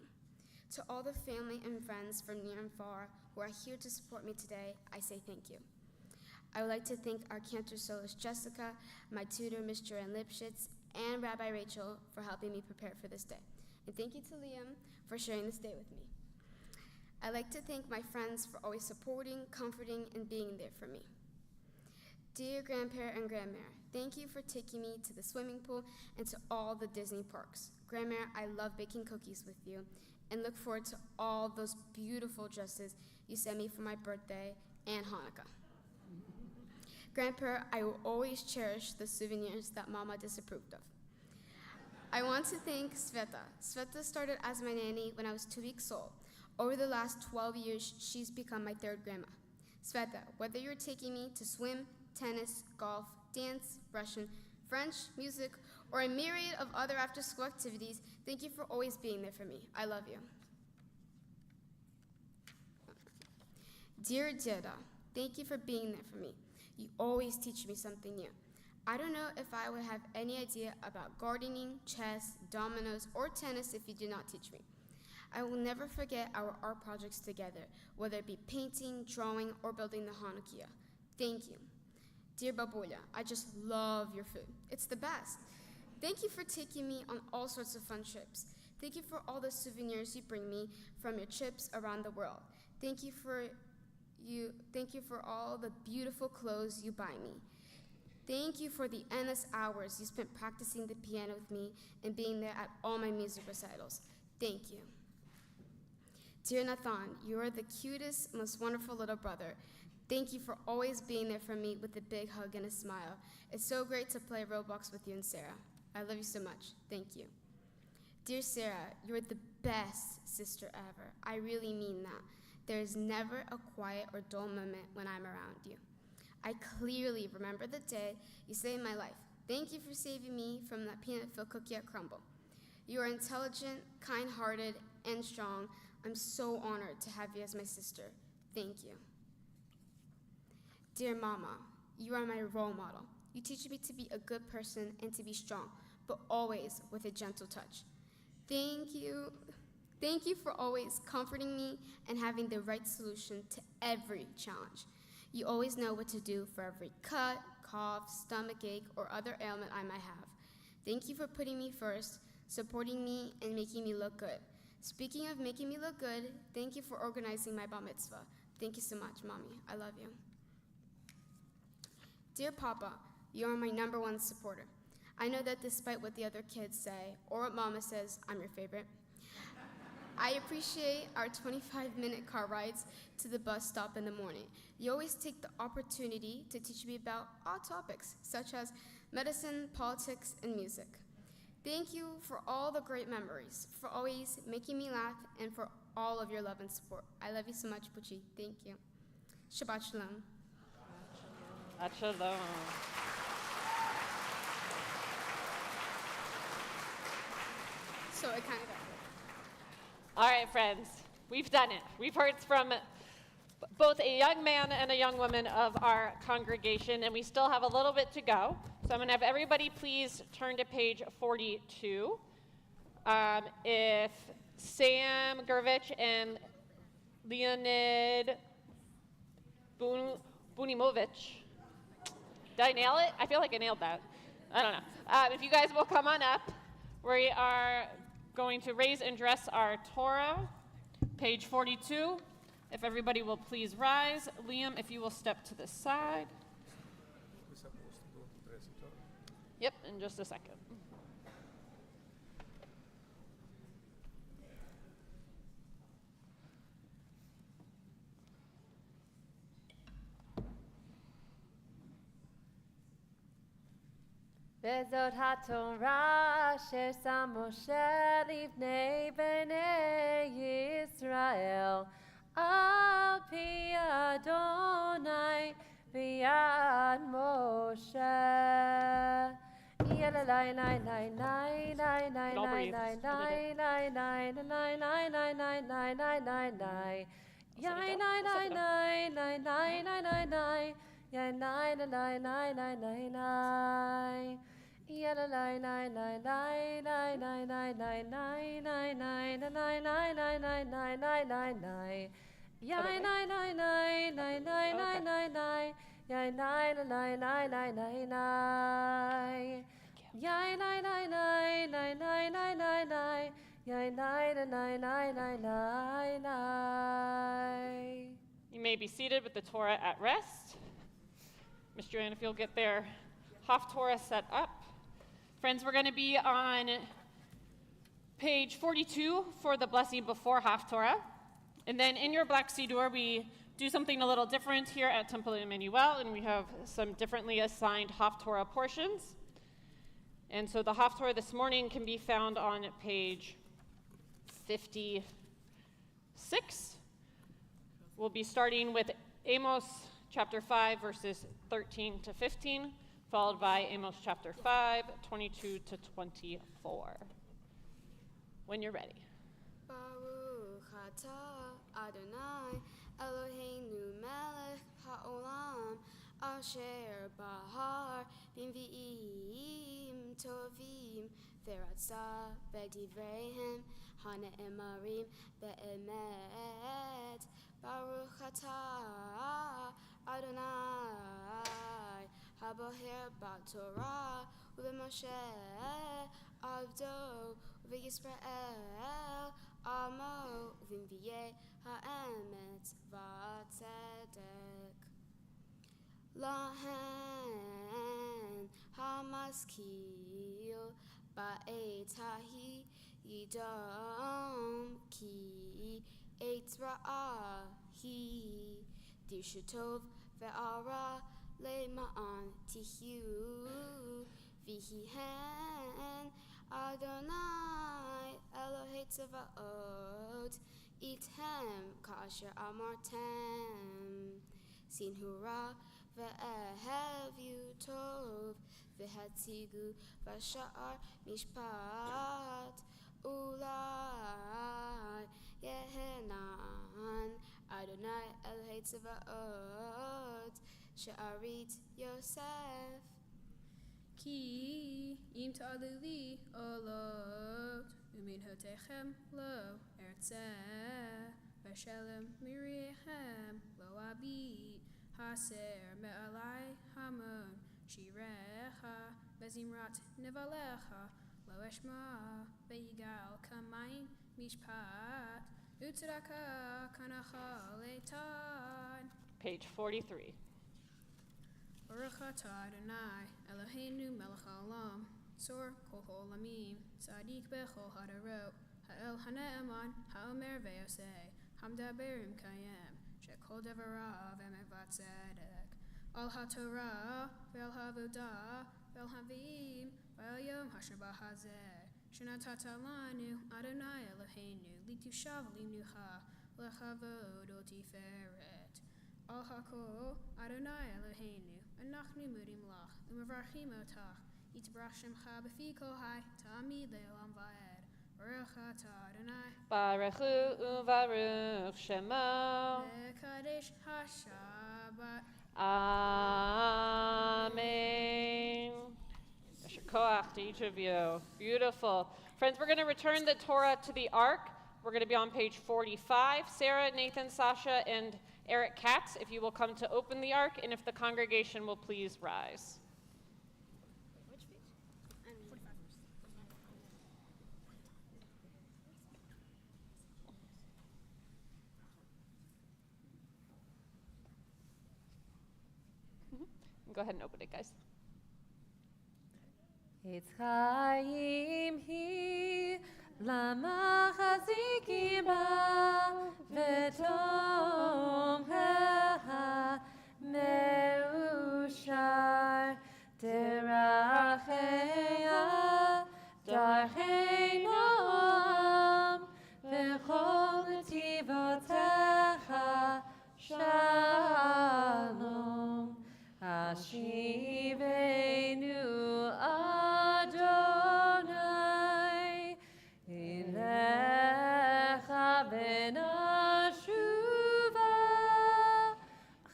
[SPEAKER 6] To all the family and friends from near and far who are here to support me today, I say thank you. I would like to thank our cantor soloist Jessica, my tutor Ms. Joanne Lipschitz, and Rabbi Rachel for helping me prepare for this day. And thank you to Liam for sharing this day with me. I'd like to thank my friends for always supporting, comforting, and being there for me. Dear grandparent and grandmare, thank you for taking me to the swimming pool and to all the Disney parks. Grandmare, I love baking cookies with you and look forward to all those beautiful dresses you sent me for my birthday and Hanukkah. Grandpa, I will always cherish the souvenirs that Mama disapproved of. I want to thank Sveta. Sveta started as my nanny when I was 2 weeks old. Over the last 12 years, she's become my third grandma. Sveta, whether you're taking me to swim, tennis, golf, dance, Russian, French, music, or a myriad of other after-school activities, thank you for always being there for me. I love you. Dear Deda, thank you for being there for me. You always teach me something new. I don't know if I would have any idea about gardening, chess, dominoes, or tennis if you did not teach me. I will never forget our art projects together, whether it be painting, drawing, or building the Hanukkah. Thank you. Dear Babulia, I just love your food. It's the best. Thank you for taking me on all sorts of fun trips. Thank you for all the souvenirs you bring me from your trips around the world. Thank you for all the beautiful clothes you buy me. Thank you for the endless hours you spent practicing the piano with me and being there at all my music recitals. Thank you. Dear Nathan, you are the cutest, most wonderful little brother. Thank you for always being there for me with a big hug and a smile. It's so great to play Roblox with you and Sarah. I love you so much. Thank you. Dear Sarah, you're the best sister ever. I really mean that. There is never a quiet or dull moment when I'm around you. I clearly remember the day you saved my life. Thank you for saving me from that peanut-filled cookie at Crumble. You are intelligent, kind-hearted, and strong. I'm so honored to have you as my sister. Thank you. Dear Mama, you are my role model. You teach me to be a good person and to be strong, but always with a gentle touch. Thank you. Thank you for always comforting me and having the right solution to every challenge. You always know what to do for every cut, cough, stomachache, or other ailment I might have. Thank you for putting me first, supporting me, and making me look good. Speaking of making me look good, thank you for organizing my bar mitzvah. Thank you so much, Mommy. I love you. Dear Papa, you are my #1 supporter. I know that despite what the other kids say, or what Mama says, I'm your favorite. I appreciate our 25-minute car rides to the bus stop in the morning. You always take the opportunity to teach me about odd topics, such as medicine, politics, and music. Thank you for all the great memories, for always making me laugh, and for all of your love and support. I love you so much, Pucci. Thank you. Shabbat Shalom.
[SPEAKER 2] Shabbat Shalom.
[SPEAKER 6] So it kind of got
[SPEAKER 2] All right, friends, we've done it. We've heard from both a young man and a young woman of our congregation, and we still have a little bit to go. So I'm going to have everybody please turn to page 42. If Sam Gervich and Leonid Bunimovich, did I nail it? I feel like I nailed that. I don't know. If you guys will come on up, we are going to raise and dress our Torah, page 42. If everybody will please rise. Liam, if you will step to the side. Yep, in just a second.
[SPEAKER 1] וזאת התורה ששם משה לפני בני ישראל על פי אדוני ביד משה.
[SPEAKER 2] You may be seated with the Torah at rest. Miss Joanne, if you'll get their Haftorah set up. Friends, we're going to be on page 42 for the blessing before Haftorah. And then in your Black Siddur, we do something a little different here at Temple Emanu-El, and we have some differently assigned Haftorah portions. And so the Haftorah this morning can be found on page 56. We'll be starting with Amos chapter 5, verses 13 to 15, followed by Amos chapter 5, 22 to 24. When you're ready.
[SPEAKER 6] Baruch atah Adonai Eloheinu melech haolam asher bahar b'nvi'im tovim v'ratzah b'divreihem hane'emarim be'emet. Baruch atah Adonai haboher b'torah u'b'Moshe avdo u'b'Yisrael amo u'b'nvi'eh ha'emet v'tzedek. Lahen hamaskil ba'et hahi yidom ki et ra'ah hi dishetov ve'ara le'ma'an tihyu v'hihen Adonai Elohei Tzavaot ithem ka'asher amartem sinhura ve'ehevu tov ve'hatzigu v'sha'ar mishpat ulai yehenan Adonai Elohei Tzavaot she'arit Yosef.
[SPEAKER 5] Ki im ta'alili olot umin hotechem lo ertzeh v'shelem miriechem lo abit haser me'alai hamon shirecha bezimrat nevalecha lo eshma ve'igal kamayim mishpat utzedaka kanacha leitan.
[SPEAKER 2] Page 43.
[SPEAKER 5] Baruch atah Adonai Eloheinu melech haolam tzor kol ha'olamim tzaddik bechol hadarot ha'el hane'eman ha'omer ve'yoseh hamdaber imkayem shekol devarav emet v'tzedek al ha'torah ve'al ha'avodah ve'al ha'vim ve'al yom ha'shabbat hazeh shenatata lanu Adonai Eloheinu litushav limnucha lechavod u'tiferet al ha'kol Adonai Eloheinu Anachnu mudim lach, u'mavarchim otach, yitbarach shemcha b'fi kol hai, ta'amid le'olam va'ed. Baruch atah Adonai.
[SPEAKER 2] Baruchu u'varuch shemo.
[SPEAKER 5] Mekadesh ha'shabbat.
[SPEAKER 2] Amen. Yasher koach to each of you. Beautiful. Friends, we're going to return the Torah to the Ark. We're going to be on page 45. Sarah, Nathan, Sasha, and Eric Katz, if you will come to open the Ark, and if the congregation will please rise.
[SPEAKER 1] Which page?
[SPEAKER 2] Go ahead and open it, guys.
[SPEAKER 1] It's Chaim Hi Lama Chazikim Ba V'Tom Ha Meushar Terachea Darchei Noam V'chol Netivotecha Shalom Hashivenu Adonai Ilecha Benashuva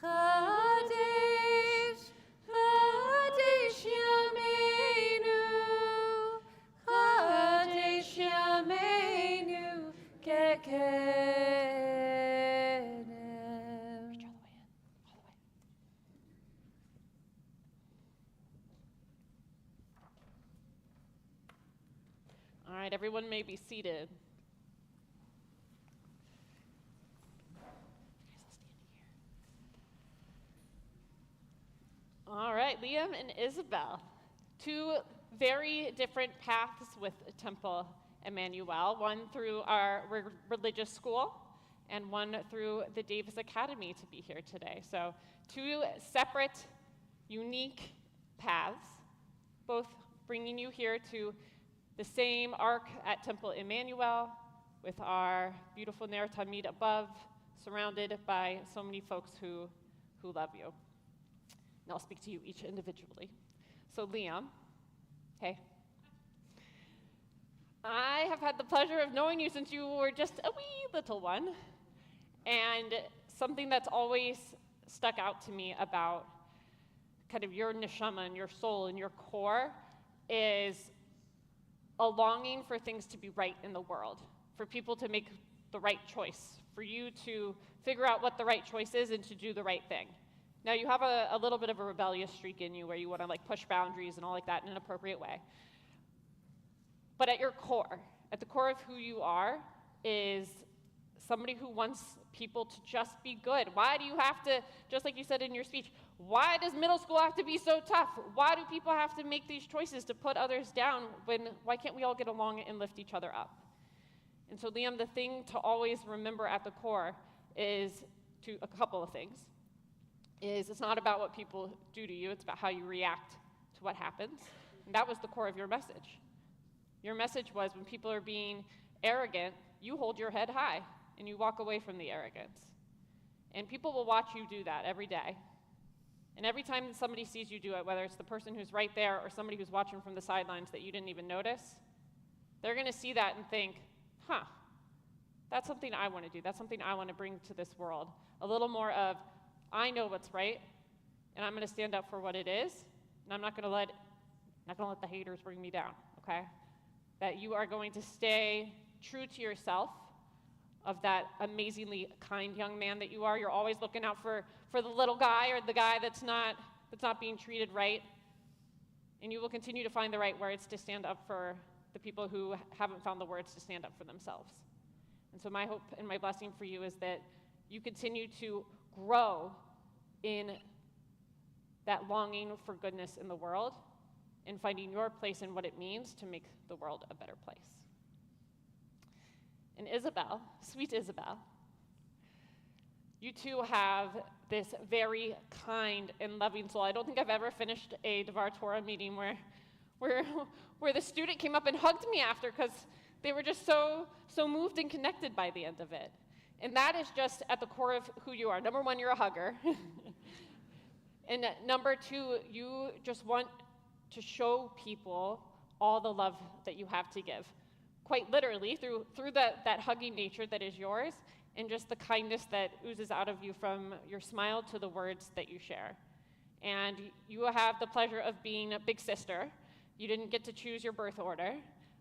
[SPEAKER 1] Chadesh Chadesh Yameinu Chadesh Yameinu Kekenem.
[SPEAKER 2] All right, everyone may be seated. All right, Liam and Isabel, two very different paths with Temple Emanu-El, one through our religious school and one through the Davis Academy to be here today. So two separate, unique paths, both bringing you here to the same arc at Temple Emanu-El with our beautiful Ner Tamid above, surrounded by so many folks who love you. And I'll speak to you each individually. So Liam, hey. I have had the pleasure of knowing you since you were just a wee little one. And something that's always stuck out to me about kind of your neshama and your soul and your core is a longing for things to be right in the world, for people to make the right choice, for you to figure out what the right choice is and to do the right thing. Now, you have a little bit of a rebellious streak in you where you want to like push boundaries and all like that in an appropriate way. But at your core, at the core of who you are, is somebody who wants people to just be good. Why do you have to, just like you said in your speech, why does middle school have to be so tough? Why do people have to make these choices to put others down why can't we all get along and lift each other up? And so, Liam, the thing to always remember at the core is a couple of things. It's not about what people do to you, it's about how you react to what happens. And that was the core of your message. Your message was when people are being arrogant, you hold your head high and you walk away from the arrogance. And people will watch you do that every day. And every time somebody sees you do it, whether it's the person who's right there or somebody who's watching from the sidelines that you didn't even notice, they're going to see that and think, that's something I want to do. That's something I want to bring to this world. A little more of, I know what's right, and I'm going to stand up for what it is, and I'm not going to let the haters bring me down, okay? That you are going to stay true to yourself, of that amazingly kind young man that you are. You're always looking out for the little guy or the guy that's not being treated right, and you will continue to find the right words to stand up for the people who haven't found the words to stand up for themselves. And so my hope and my blessing for you is that you continue to grow in that longing for goodness in the world and finding your place in what it means to make the world a better place. And Isabel, sweet Isabel, you two have this very kind and loving soul. I don't think I've ever finished a Devar Torah meeting where the student came up and hugged me after because they were just so moved and connected by the end of it. And that is just at the core of who you are. Number one, you're a hugger. And number two, you just want to show people all the love that you have to give. Quite literally, through that hugging nature that is yours, and just the kindness that oozes out of you from your smile to the words that you share. And you have the pleasure of being a big sister. You didn't get to choose your birth order,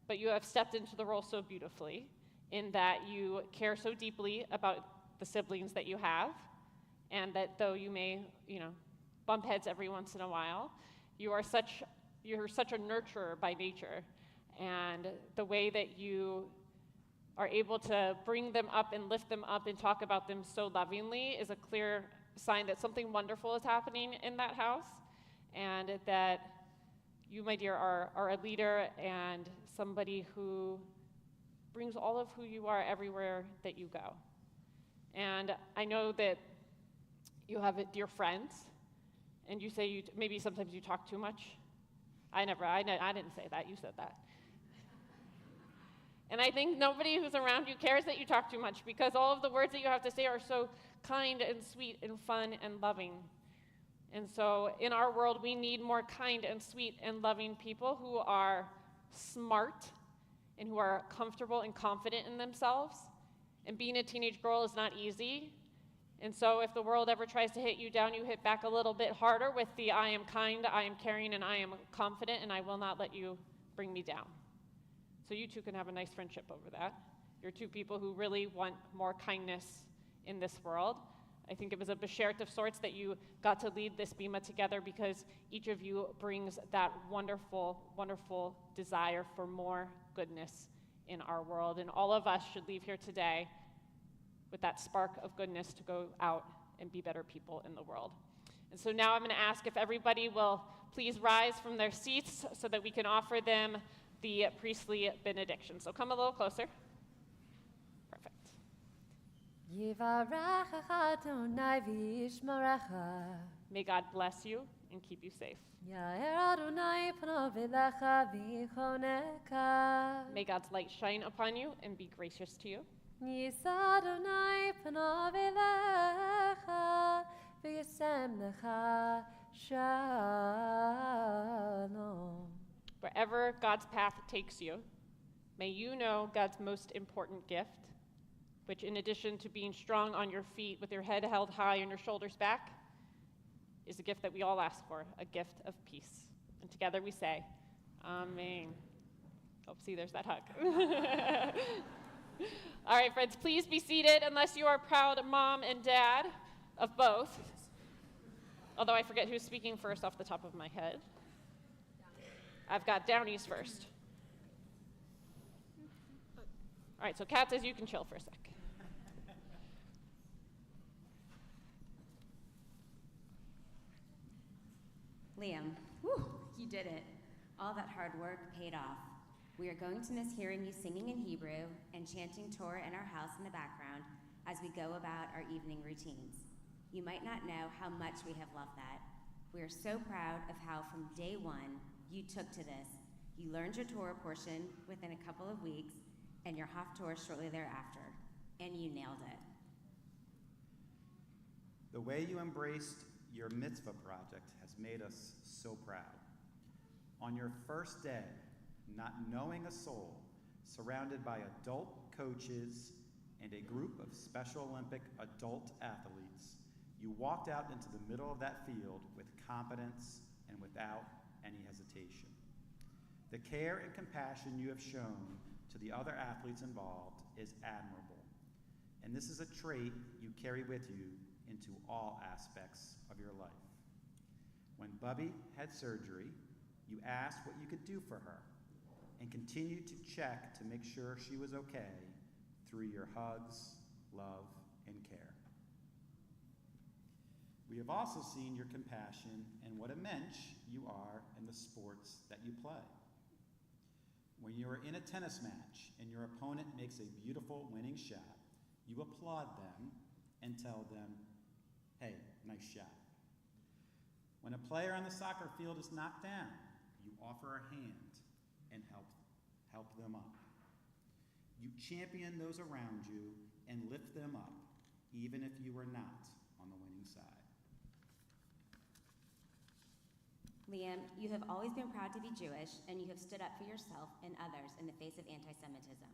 [SPEAKER 2] but you have stepped into the role so beautifully in that you care so deeply about the siblings that you have, and that though you may, bump heads every once in a while, you're such a nurturer by nature. And the way that you are able to bring them up and lift them up and talk about them so lovingly is a clear sign that something wonderful is happening in that house. and that you, my dear, are a leader and somebody who brings all of who you are everywhere that you go. And I know that you have dear friends, and you say maybe sometimes you talk too much. I didn't say that, you said that. And I think nobody who's around you cares that you talk too much, because all of the words that you have to say are so kind and sweet and fun and loving. And so in our world, we need more kind and sweet and loving people who are smart and who are comfortable and confident in themselves. And being a teenage girl is not easy. And so if the world ever tries to hit you down, you hit back a little bit harder with the I am kind, I am caring, and I am confident, and I will not let you bring me down. So you two can have a nice friendship over that. You're two people who really want more kindness in this world. I think it was a beshert of sorts that you got to lead this bima together, because each of you brings that wonderful, wonderful desire for more goodness in our world. And all of us should leave here today with that spark of goodness to go out and be better people in the world. And so now I'm going to ask if everybody will please rise from their seats so that we can offer them the priestly benediction. So come a little closer. Perfect.
[SPEAKER 1] Yivarechecha Adonai v'yishmerecha.
[SPEAKER 2] May God bless you and keep you safe.
[SPEAKER 1] Ya'er Adonai panav elecha v'yichoneka.
[SPEAKER 2] May God's light shine upon you and be gracious to you.
[SPEAKER 1] Yisa Adonai panav elecha v'yasem lecha shalom.
[SPEAKER 2] Wherever God's path takes you, may you know God's most important gift, which, in addition to being strong on your feet with your head held high and your shoulders back, is a gift that we all ask for, a gift of peace. And together we say, Amen. Oh, see, there's that hug. All right, friends, please be seated unless you are proud mom and dad of both. Although I forget who's speaking first off the top of my head. I've got Downies first. All right, so Kat says you can chill for a sec.
[SPEAKER 13] Liam, whew, you did it. All that hard work paid off. We are going to miss hearing you singing in Hebrew and chanting Torah in our house in the background as we go about our evening routines. You might not know how much we have loved that. We are so proud of how from day one you took to this. You learned your Torah portion within a couple of weeks and your Haftorah shortly thereafter, and you nailed it.
[SPEAKER 4] The way you embraced your mitzvah project has made us so proud. On your first day, not knowing a soul, surrounded by adult coaches and a group of Special Olympic adult athletes, you walked out into the middle of that field with confidence and without any hesitation. The care and compassion you have shown to the other athletes involved is admirable, and this is a trait you carry with you into all aspects of your life. When Bubby had surgery, you asked what you could do for her and continued to check to make sure she was okay through your hugs, love, and care. We have also seen your compassion and what a mensch you are in the sports that you play. When you are in a tennis match and your opponent makes a beautiful winning shot, you applaud them and tell them, hey, nice shot. When a player on the soccer field is knocked down, you offer a hand and help them up. You champion those around you and lift them up, even if you are not on the winning side.
[SPEAKER 13] Liam, you have always been proud to be Jewish, and you have stood up for yourself and others in the face of anti-Semitism.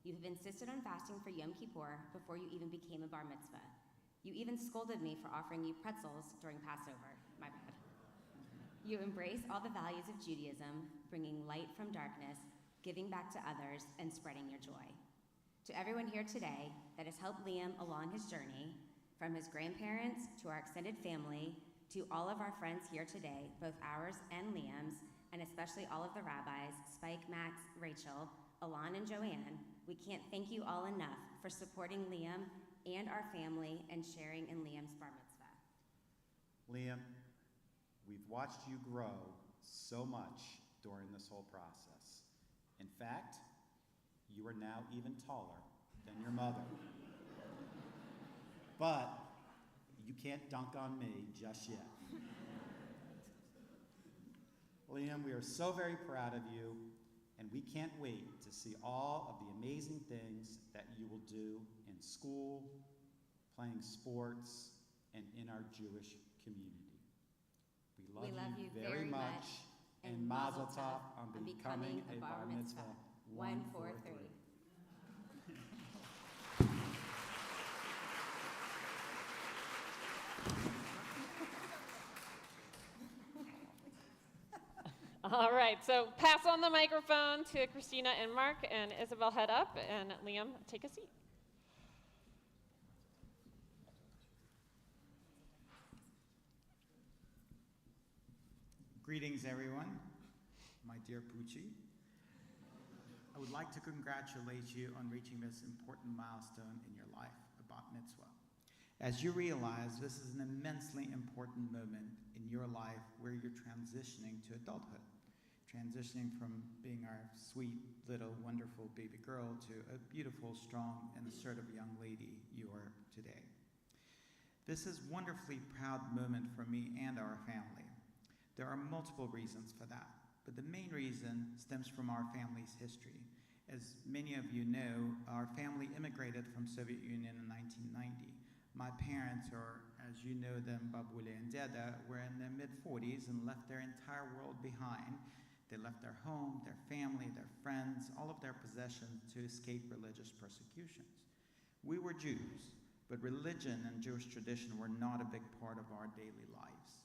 [SPEAKER 13] You have insisted on fasting for Yom Kippur before you even became a bar mitzvah. You even scolded me for offering you pretzels during Passover. My bad. You embrace all the values of Judaism, bringing light from darkness, giving back to others, and spreading your joy. To everyone here today that has helped Liam along his journey, from his grandparents to our extended family, to all of our friends here today, both ours and Liam's, and especially all of the rabbis, Spike, Max, Rachel, Alon, and Joanne, we can't thank you all enough for supporting Liam and our family and sharing in Liam's bar mitzvah.
[SPEAKER 4] Liam, We've watched you grow so much during this whole process. In fact, you are now even taller than your mother. But you can't dunk on me just yet. Liam, we are so very proud of you, and we can't wait to see all of the amazing things that you will do in school, playing sports, and in our Jewish community. We love you very much, and Mazel Tov on becoming a bar mitzvah 143.
[SPEAKER 2] All right, so pass on the microphone to Christina and Mark, and Isabel head up, and Liam, take a seat.
[SPEAKER 3] Greetings, everyone. My dear Pucci. I would like to congratulate you on reaching this important milestone in your life, a bat mitzvah. As you realize, this is an immensely important moment in your life where you're transitioning to adulthood, transitioning from being our sweet, little, wonderful baby girl to a beautiful, strong, and assertive young lady you are today. This is a wonderfully proud moment for me and our family. There are multiple reasons for that, but the main reason stems from our family's history. As many of you know, our family immigrated from Soviet Union in 1990. My parents, or as you know them, Babule and Deda, were in their mid-40s and left their entire world behind. They left their home, their family, their friends, all of their possessions to escape religious persecutions. We were Jews, but religion and Jewish tradition were not a big part of our daily lives.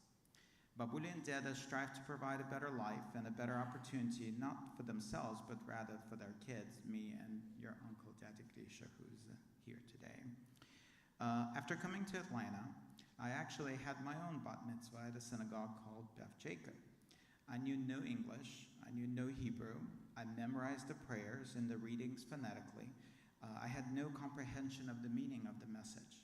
[SPEAKER 3] Babule and Deda strive to provide a better life and a better opportunity, not for themselves, but rather for their kids, me and your uncle, Dada Grisha, who's here today. After coming to Atlanta, I actually had my own bat mitzvah at a synagogue called Beth Jacob. I knew no English, I knew no Hebrew, I memorized the prayers and the readings phonetically. I had no comprehension of the meaning of the message.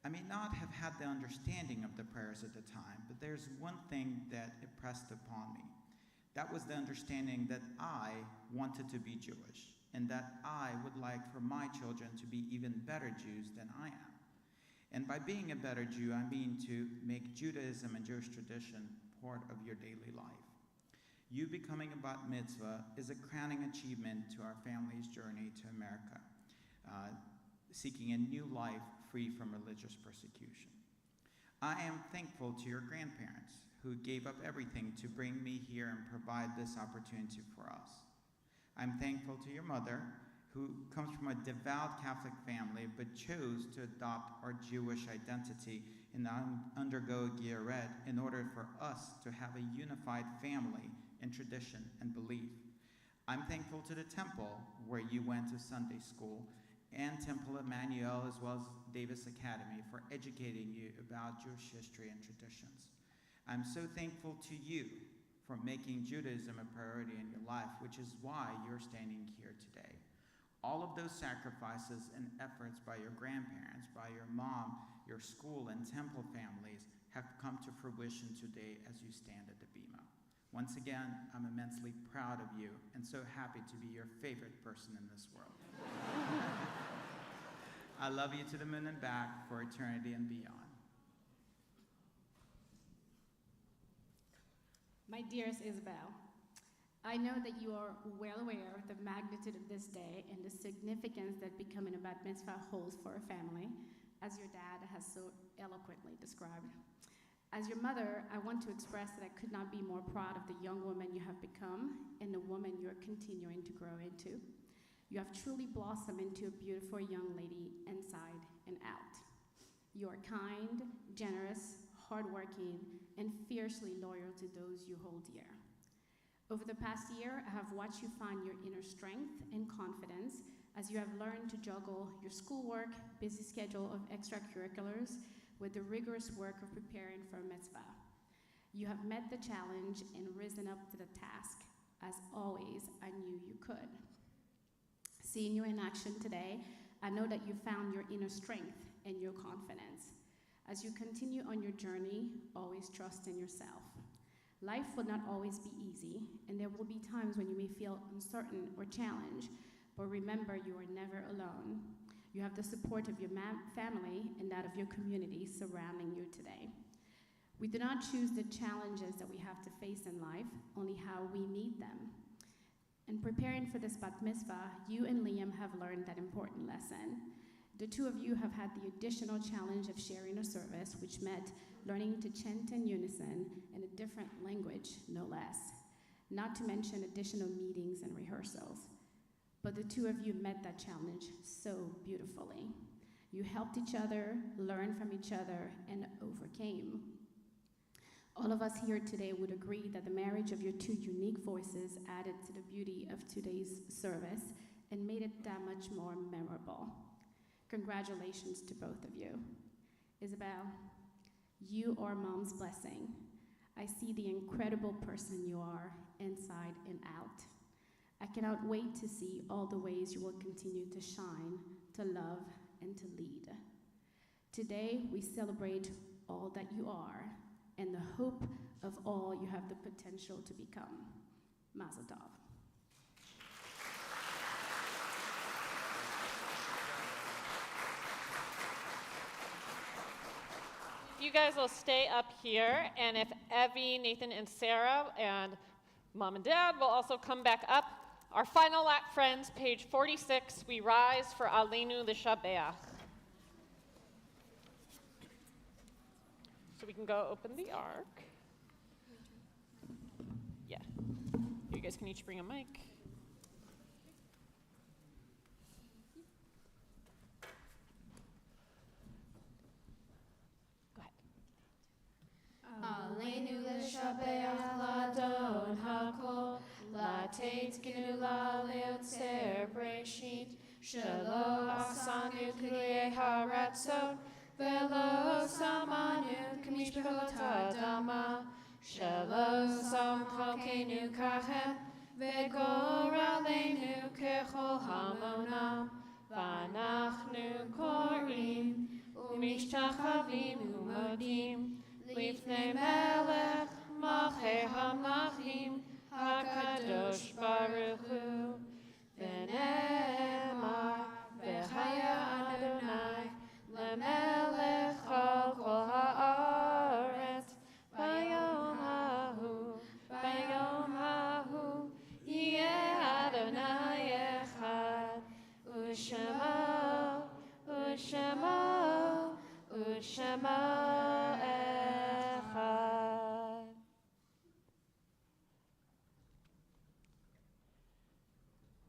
[SPEAKER 3] I may not have had the understanding of the prayers at the time, but there's one thing that impressed upon me. That was the understanding that I wanted to be Jewish, and that I would like for my children to be even better Jews than I am. And by being a better Jew, I mean to make Judaism and Jewish tradition part of your daily life. You becoming a bat mitzvah is a crowning achievement to our family's journey to America, seeking a new life free from religious persecution. I am thankful to your grandparents who gave up everything to bring me here and provide this opportunity for us. I'm thankful to your mother, who comes from a devout Catholic family but chose to adopt our Jewish identity and undergo Giyuret in order for us to have a unified family in tradition and belief. I'm thankful to the temple where you went to Sunday school and Temple Emanu-El as well as Davis Academy for educating you about Jewish history and traditions. I'm so thankful to you for making Judaism a priority in your life, which is why you're standing here today. All of those sacrifices and efforts by your grandparents, by your mom, your school, and temple families have come to fruition today as you stand at the Bima. Once again, I'm immensely proud of you and so happy to be your favorite person in this world. I love you to the moon and back for eternity and beyond.
[SPEAKER 9] My dearest Isabel, I know that you are well aware of the magnitude of this day and the significance that becoming a bat mitzvah holds for a family, as your dad has so eloquently described. As your mother, I want to express that I could not be more proud of the young woman you have become and the woman you are continuing to grow into. You have truly blossomed into a beautiful young lady inside and out. You are kind, generous, hardworking, and fiercely loyal to those you hold dear. Over the past year, I have watched you find your inner strength and confidence as you have learned to juggle your schoolwork, busy schedule of extracurriculars, with the rigorous work of preparing for a mitzvah. You have met the challenge and risen up to the task. As always, I knew you could. Seeing you in action today, I know that you found your inner strength and your confidence.
[SPEAKER 14] As you continue on your journey, always trust in yourself. Life will not always be easy, and there will be times when you may feel uncertain or challenged, but remember you are never alone. You have the support of your family and that of your community surrounding you today. We do not choose the challenges that we have to face in life, only how we meet them. In preparing for this bat mitzvah, you and Liam have learned that important lesson. The two of you have had the additional challenge of sharing a service, which meant learning to chant in unison in a different language, no less, not to mention additional meetings and rehearsals. But the two of you met that challenge so beautifully. You helped each other, learned from each other, and overcame. All of us here today would agree that the marriage of your two unique voices added to the beauty of today's service and made it that much more memorable. Congratulations to both of you. Isabel, you are Mom's blessing. I see the incredible person you are inside and out. I cannot wait to see all the ways you will continue to shine, to love, and to lead. Today, we celebrate all that you are and the hope of all you have the potential to become. Mazel tov.
[SPEAKER 2] You guys will stay up here, and if Evie, Nathan, and Sarah, and Mom and Dad will also come back up. Our final act, friends, page 46, we rise for Aleinu L'Shabeach. So we can go open the ark. Yeah. You guys can each bring a mic.
[SPEAKER 1] Aleinu l'shabeach l'adon hakol, l'teitkenu l'yotzer breshit, shelo asanu kliei haratzot, velo samanu k'mishpachot ha'adama, shelo samchalkenu kachem, v'goralenu kechol hamonam, v'anachnu korim, u'mishtachavim u'modim, Lifnei Melech, Malchei HaMlachim, HaKadosh Baruch Hu, V'ne'emar, V'chaya Adonai, Lemelech al kol ha'aretz, Bayom hahu, Yeh Adonai echad, U'shemo, U'shemo, U'shemo echad.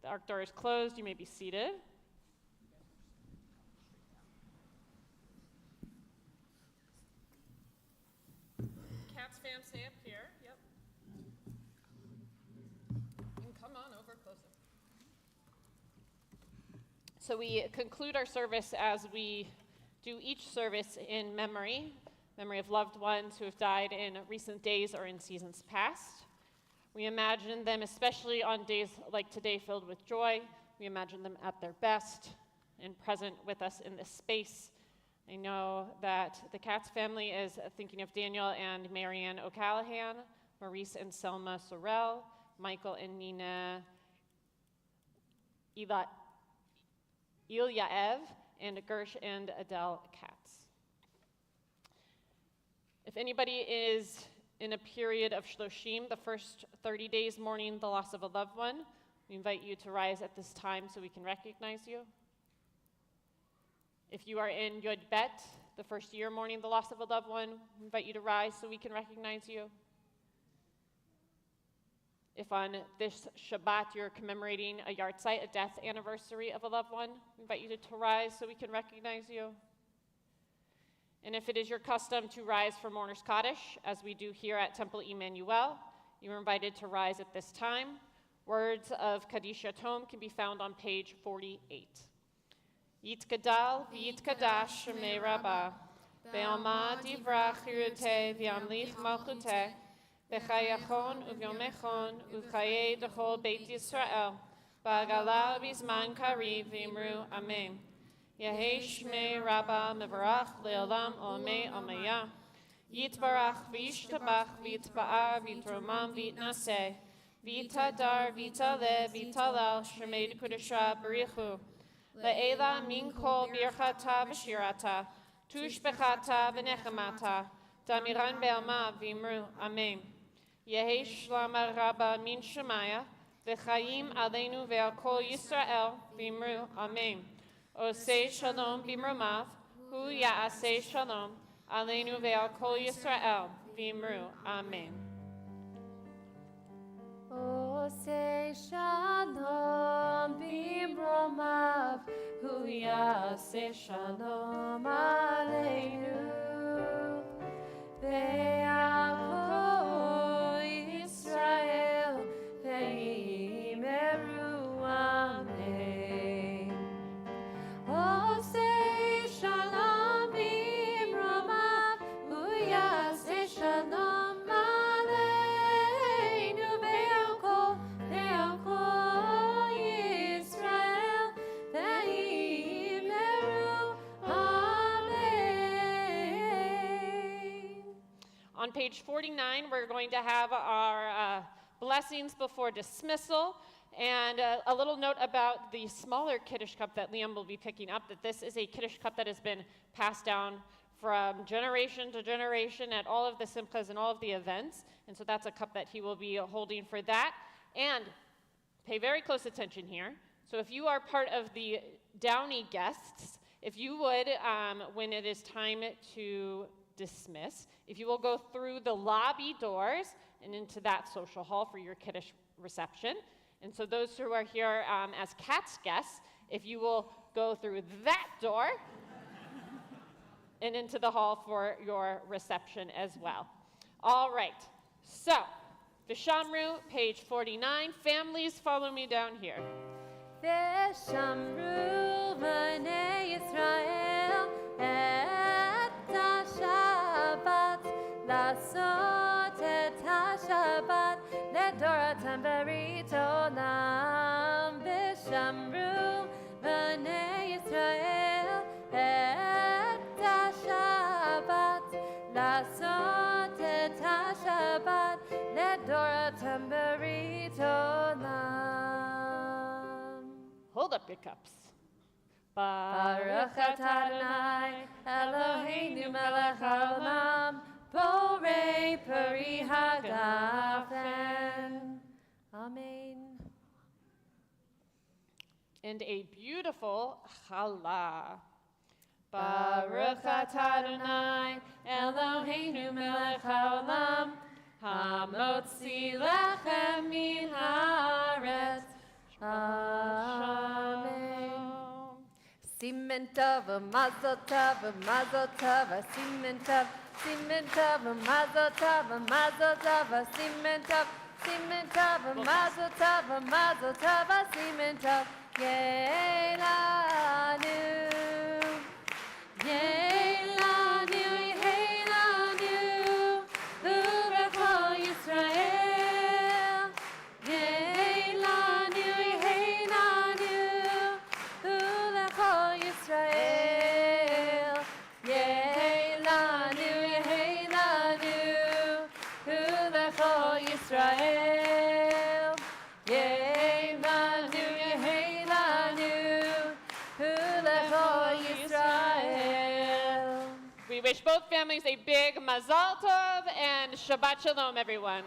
[SPEAKER 1] The ark door is closed. You may be seated. Cats fam, stay up here. Yep. And come on over closer. So we conclude our service as we do each service in memory of loved ones who have died in recent days or in seasons past. We imagine them, especially on days like today filled with joy, we imagine them at their best and present with us in this space. I know that the Katz family is thinking of Daniel and Marianne O'Callahan, Maurice and Selma Sorrell, Michael and Nina Ilyaev, and Gersh and Adele Katz. If anybody is in a period of shloshim, the first 30 days mourning the loss of a loved one, we invite you to rise at this time so we can recognize you. If you are in Yod Bet, the first year mourning the loss of a loved one, we invite you to rise so we can recognize you. If on this Shabbat you're commemorating a yahrzeit, a death anniversary of a loved one, we invite you to rise so we can recognize you. And if it is your custom to rise for Mourner's Kaddish, as we do here at Temple Emanu-El, you are invited to rise at this time. Words of Kaddish Yatom can be found on page 48. Yitgadal v'yitkadash shemei Rabbah, be'alma divrach chiruteh v'yamlich malchuteh, b'chayachon u'vyomechon u'chayei d'chol Beit Yisrael, ba'agala v'zman kariv v'imru amen.
[SPEAKER 2] Yehi Shmei Rabba Mevarach Le'olam Omei Omeya. Yitbarach v'yishtabach v'yitba'ar v'yitromam v'yitnaseh. V'yitadar v'yitale v'yitalal Shemei Kudusha Barichu. Le'ela min kol birchata v'shirata. Tushbechata v'nechemata. Damiran be'alma v'imru. Amen. Yehi Shlama Rabba min Shemaya. V'chaim aleinu ve'al kol Yisrael v'imru. Amen. Osei shalom b'mromav. Hu ya'aseh shalom. Aleinu ve'al kol Yisrael v'imru. Amen.
[SPEAKER 1] Osei shalom b'mromav. Hu ya'aseh shalom aleinu. Ve'al kol Yisrael v'yimeru. Amen. Osei shalom b'mromav. Hu ya'aseh shalom aleinu. Ve'al kol Yisrael v'yimeru. Amen.
[SPEAKER 2] On page 49, we're going to have our blessings before dismissal. And a little note about the smaller Kiddush cup that Liam will be picking up, that this is a Kiddush cup that has been passed down from generation to generation at all of the simchas and all of the events. And so that's a cup that he will be holding for that. And pay very close attention here. So if you are part of the Downey guests, if you would, when it is time to dismiss, if you will go through the lobby doors and into that social hall for your Kiddush reception. And so those who are here as Cat's guests, if you will go through that door and into the hall for your reception as well. All right, so Vishamru, page 49. Families, follow me down here.
[SPEAKER 1] Veshamru b'nei Yisrael et ha-Shabbat, לעשות את השבת לדורתם ברית עולם. ושמרו בני ישראל את השבת, לעשות את השבת לדורתם ברית עולם.
[SPEAKER 2] Hold up your cups.
[SPEAKER 1] Baruch atah Adonai Eloheinu melech haolam, borei peri hagafen. Amen.
[SPEAKER 2] And a beautiful challah. Baruch atah Adonai Eloheinu melech haolam, hamotzi lechem min haaretz.
[SPEAKER 1] Amen. Simen tov, mazel tov, mazel tov, simen tov, simen tov, mazel tov, mazel tov, simen tov, simen tov, mazel tov, mazel tov, simen tov. Yeilanu, yeilanu, yeilanu, l'rechol Yisrael. Yeilanu, yeilanu, l'rechol Yisrael. Yeilanu, yeilanu, l'rechol Yisrael. Yeilanu, yeilanu, l'rechol Yisrael.
[SPEAKER 2] We wish both families a big Mazal Tov and Shabbat Shalom, everyone.